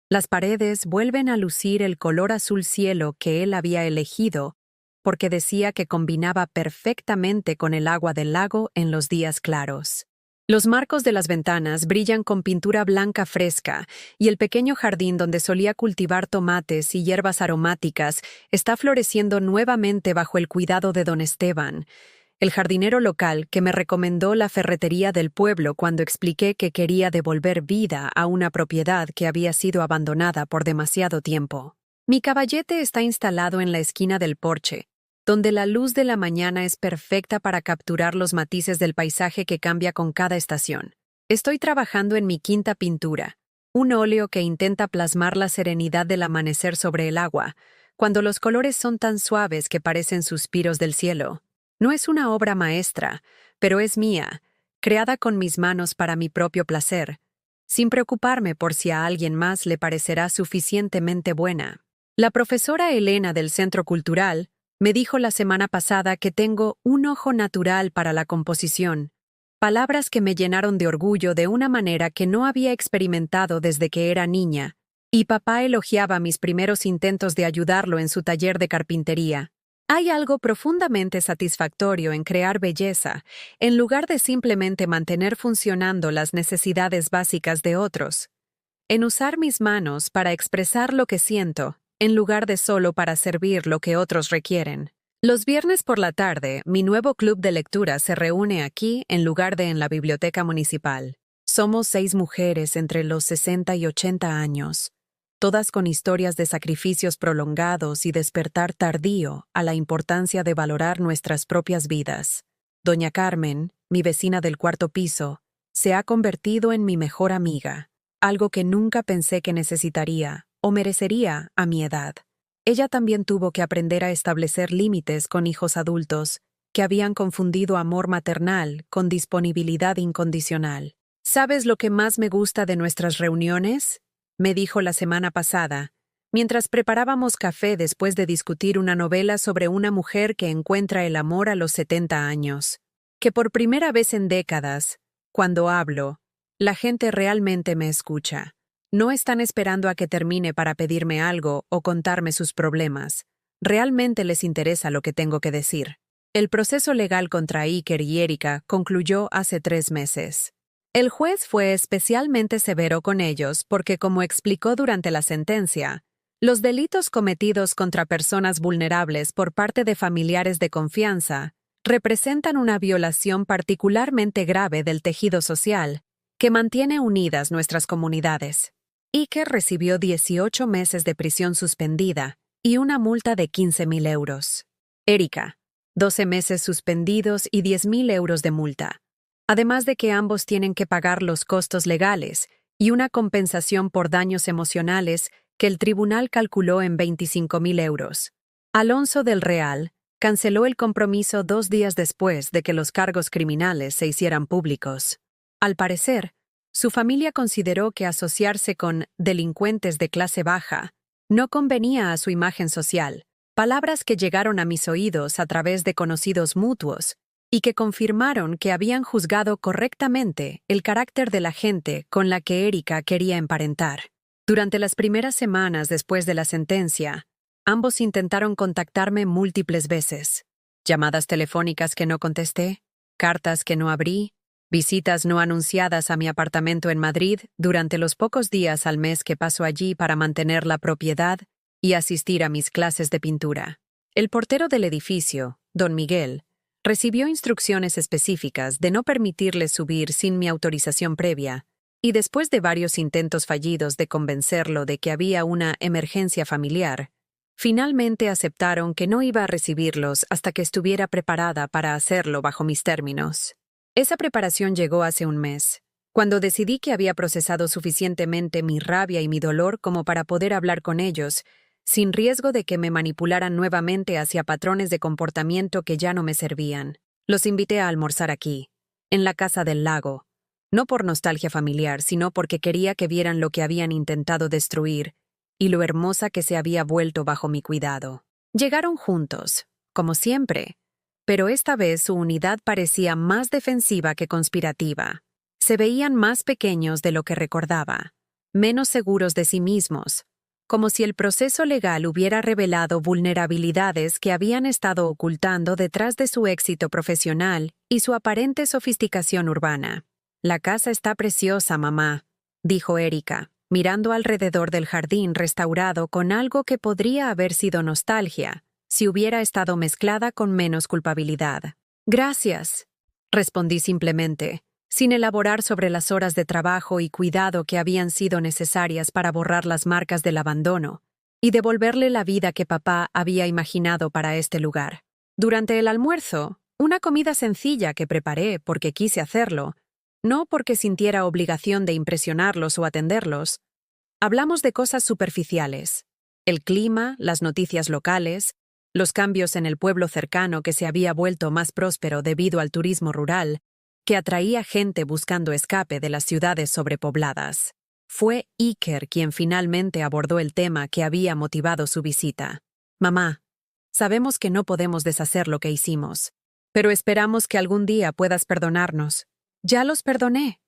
Las paredes vuelven a lucir el color azul cielo que él había elegido, porque decía que combinaba perfectamente con el agua del lago en los días claros. Los marcos de las ventanas brillan con pintura blanca fresca y el pequeño jardín donde solía cultivar tomates y hierbas aromáticas está floreciendo nuevamente bajo el cuidado de don Esteban, el jardinero local que me recomendó la ferretería del pueblo cuando expliqué que quería devolver vida a una propiedad que había sido abandonada por demasiado tiempo. Mi caballete está instalado en la esquina del porche, donde la luz de la mañana es perfecta para capturar los matices del paisaje que cambia con cada estación. Estoy trabajando en mi quinta pintura, un óleo que intenta plasmar la serenidad del amanecer sobre el agua, cuando los colores son tan suaves que parecen suspiros del cielo. No es una obra maestra, pero es mía, creada con mis manos para mi propio placer, sin preocuparme por si a alguien más le parecerá suficientemente buena. La profesora Elena del Centro Cultural me dijo la semana pasada que tengo un ojo natural para la composición, palabras que me llenaron de orgullo de una manera que no había experimentado desde que era niña, y papá elogiaba mis primeros intentos de ayudarlo en su taller de carpintería. Hay algo profundamente satisfactorio en crear belleza, en lugar de simplemente mantener funcionando las necesidades básicas de otros. En usar mis manos para expresar lo que siento, en lugar de solo para servir lo que otros requieren. Los viernes por la tarde, mi nuevo club de lectura se reúne aquí en lugar de en la biblioteca municipal. Somos 6 mujeres entre los 60 y 80 años, todas con historias de sacrificios prolongados y despertar tardío a la importancia de valorar nuestras propias vidas. Doña Carmen, mi vecina del cuarto piso, se ha convertido en mi mejor amiga, algo que nunca pensé que necesitaría o merecería a mi edad. Ella también tuvo que aprender a establecer límites con hijos adultos que habían confundido amor maternal con disponibilidad incondicional. ¿Sabes lo que más me gusta de nuestras reuniones?, me dijo la semana pasada, mientras preparábamos café después de discutir una novela sobre una mujer que encuentra el amor a los 70 años. Que por primera vez en décadas, cuando hablo, la gente realmente me escucha. No están esperando a que termine para pedirme algo o contarme sus problemas. Realmente les interesa lo que tengo que decir. El proceso legal contra Iker y Erika concluyó hace 3 meses. El juez fue especialmente severo con ellos porque, como explicó durante la sentencia, los delitos cometidos contra personas vulnerables por parte de familiares de confianza representan una violación particularmente grave del tejido social que mantiene unidas nuestras comunidades. Iker recibió 18 meses de prisión suspendida y una multa de 15.000 euros. Erika, 12 meses suspendidos y 10.000 euros de multa. Además de que ambos tienen que pagar los costos legales y una compensación por daños emocionales que el tribunal calculó en 25.000 euros. Alonso del Real canceló el compromiso 2 días después de que los cargos criminales se hicieran públicos. Al parecer, su familia consideró que asociarse con delincuentes de clase baja no convenía a su imagen social, palabras que llegaron a mis oídos a través de conocidos mutuos y que confirmaron que habían juzgado correctamente el carácter de la gente con la que Erika quería emparentar. Durante las primeras semanas después de la sentencia, ambos intentaron contactarme múltiples veces. Llamadas telefónicas que no contesté, cartas que no abrí, visitas no anunciadas a mi apartamento en Madrid durante los pocos días al mes que paso allí para mantener la propiedad y asistir a mis clases de pintura. El portero del edificio, don Miguel, recibió instrucciones específicas de no permitirles subir sin mi autorización previa, y después de varios intentos fallidos de convencerlo de que había una emergencia familiar, finalmente aceptaron que no iba a recibirlos hasta que estuviera preparada para hacerlo bajo mis términos. Esa preparación llegó hace un mes, cuando decidí que había procesado suficientemente mi rabia y mi dolor como para poder hablar con ellos, sin riesgo de que me manipularan nuevamente hacia patrones de comportamiento que ya no me servían. Los invité a almorzar aquí, en la Casa del Lago, no por nostalgia familiar, sino porque quería que vieran lo que habían intentado destruir y lo hermosa que se había vuelto bajo mi cuidado. Llegaron juntos, como siempre, pero esta vez su unidad parecía más defensiva que conspirativa. Se veían más pequeños de lo que recordaba, menos seguros de sí mismos, como si el proceso legal hubiera revelado vulnerabilidades que habían estado ocultando detrás de su éxito profesional y su aparente sofisticación urbana. «La casa está preciosa, mamá», dijo Erika, mirando alrededor del jardín restaurado con algo que podría haber sido nostalgia, si hubiera estado mezclada con menos culpabilidad. «Gracias», respondí simplemente, sin elaborar sobre las horas de trabajo y cuidado que habían sido necesarias para borrar las marcas del abandono y devolverle la vida que papá había imaginado para este lugar. Durante el almuerzo, una comida sencilla que preparé porque quise hacerlo, no porque sintiera obligación de impresionarlos o atenderlos, hablamos de cosas superficiales: el clima, las noticias locales, los cambios en el pueblo cercano que se había vuelto más próspero debido al turismo rural, que atraía gente buscando escape de las ciudades sobrepobladas. Fue Iker quien finalmente abordó el tema que había motivado su visita. «Mamá, sabemos que no podemos deshacer lo que hicimos, pero esperamos que algún día puedas perdonarnos». «Ya los perdoné»,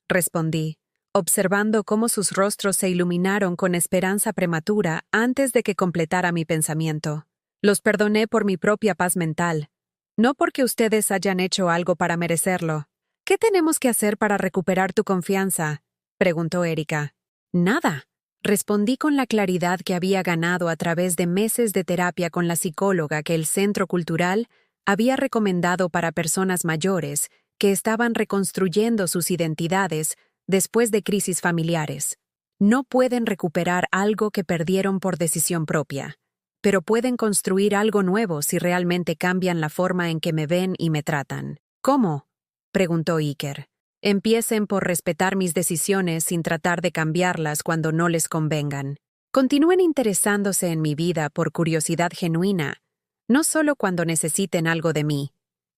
respondí, observando cómo sus rostros se iluminaron con esperanza prematura antes de que completara mi pensamiento. «Los perdoné por mi propia paz mental, no porque ustedes hayan hecho algo para merecerlo». «¿Qué tenemos que hacer para recuperar tu confianza?», preguntó Erika. «Nada», respondí con la claridad que había ganado a través de meses de terapia con la psicóloga que el Centro Cultural había recomendado para personas mayores que estaban reconstruyendo sus identidades después de crisis familiares. No pueden recuperar algo que perdieron por decisión propia, pero pueden construir algo nuevo si realmente cambian la forma en que me ven y me tratan. «¿Cómo?», preguntó Iker. «Empiecen por respetar mis decisiones sin tratar de cambiarlas cuando no les convengan. Continúen interesándose en mi vida por curiosidad genuina, no solo cuando necesiten algo de mí.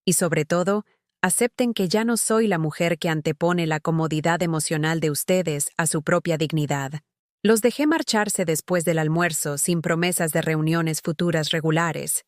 Y sobre todo, acepten que ya no soy la mujer que antepone la comodidad emocional de ustedes a su propia dignidad». Los dejé marcharse después del almuerzo sin promesas de reuniones futuras regulares,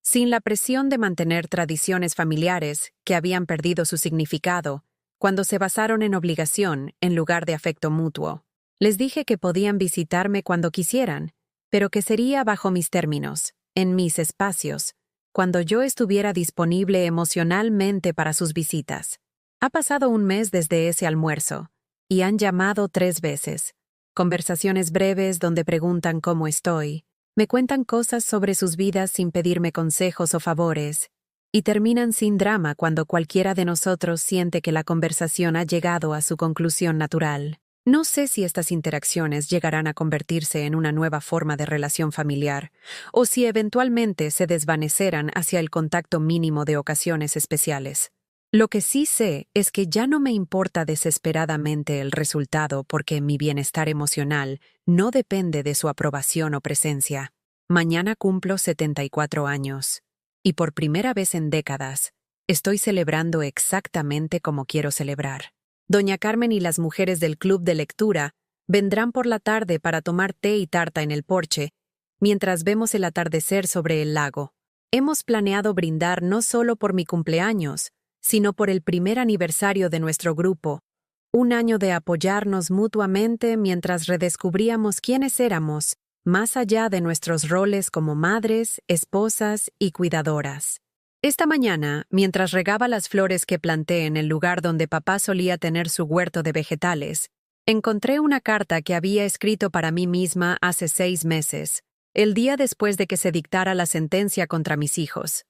sin la presión de mantener tradiciones familiares que habían perdido su significado cuando se basaron en obligación en lugar de afecto mutuo. Les dije que podían visitarme cuando quisieran, pero que sería bajo mis términos, en mis espacios, cuando yo estuviera disponible emocionalmente para sus visitas. Ha pasado un mes desde ese almuerzo, y han llamado 3 veces. Conversaciones breves donde preguntan cómo estoy, me cuentan cosas sobre sus vidas sin pedirme consejos o favores, y terminan sin drama cuando cualquiera de nosotros siente que la conversación ha llegado a su conclusión natural. No sé si estas interacciones llegarán a convertirse en una nueva forma de relación familiar, o si eventualmente se desvanecerán hacia el contacto mínimo de ocasiones especiales. Lo que sí sé es que ya no me importa desesperadamente el resultado porque mi bienestar emocional no depende de su aprobación o presencia. Mañana cumplo 74 años, y por primera vez en décadas, estoy celebrando exactamente como quiero celebrar. Doña Carmen y las mujeres del club de lectura vendrán por la tarde para tomar té y tarta en el porche, mientras vemos el atardecer sobre el lago. Hemos planeado brindar no solo por mi cumpleaños, sino por el primer aniversario de nuestro grupo, un año de apoyarnos mutuamente mientras redescubríamos quiénes éramos, más allá de nuestros roles como madres, esposas y cuidadoras. Esta mañana, mientras regaba las flores que planté en el lugar donde papá solía tener su huerto de vegetales, encontré una carta que había escrito para mí misma hace 6 meses, el día después de que se dictara la sentencia contra mis hijos.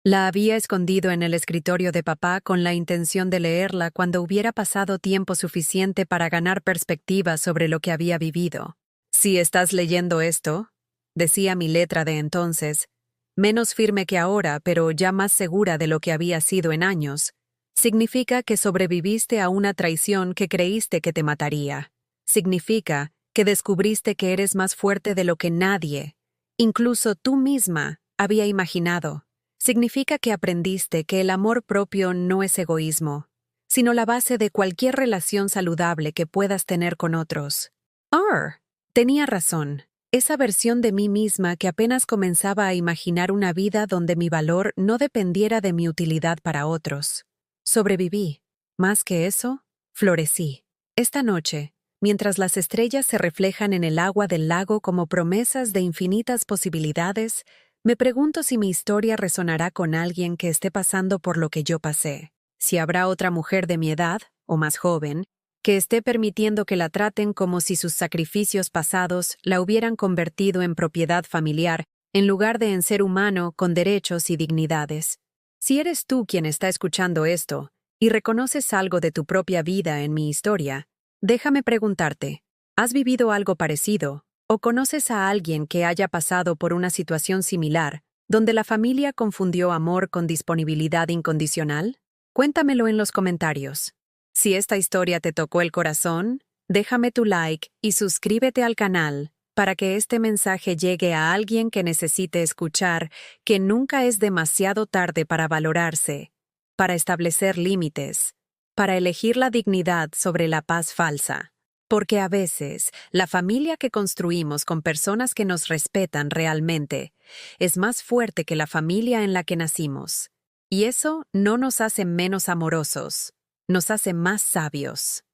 La había escondido en el escritorio de papá con la intención de leerla cuando hubiera pasado tiempo suficiente para ganar perspectiva sobre lo que había vivido. «Si estás leyendo esto», decía mi letra de entonces, menos firme que ahora, pero ya más segura de lo que había sido en años, significa que sobreviviste a una traición que creíste que te mataría. Significa que descubriste que eres más fuerte de lo que nadie, incluso tú misma, había imaginado. Significa que aprendiste que el amor propio no es egoísmo, sino la base de cualquier relación saludable que puedas tener con otros. Tenía razón. Esa versión de mí misma que apenas comenzaba a imaginar una vida donde mi valor no dependiera de mi utilidad para otros. Sobreviví. Más que eso, florecí. Esta noche, mientras las estrellas se reflejan en el agua del lago como promesas de infinitas posibilidades, me pregunto si mi historia resonará con alguien que esté pasando por lo que yo pasé. Si habrá otra mujer de mi edad, o más joven, que esté permitiendo que la traten como si sus sacrificios pasados la hubieran convertido en propiedad familiar, en lugar de en ser humano con derechos y dignidades. Si eres tú quien está escuchando esto, y reconoces algo de tu propia vida en mi historia, déjame preguntarte, ¿has vivido algo parecido, o conoces a alguien que haya pasado por una situación similar, donde la familia confundió amor con disponibilidad incondicional? Cuéntamelo en los comentarios. Si esta historia te tocó el corazón, déjame tu like y suscríbete al canal para que este mensaje llegue a alguien que necesite escuchar que nunca es demasiado tarde para valorarse, para establecer límites, para elegir la dignidad sobre la paz falsa. Porque a veces, la familia que construimos con personas que nos respetan realmente es más fuerte que la familia en la que nacimos. Y eso no nos hace menos amorosos, nos hace más sabios.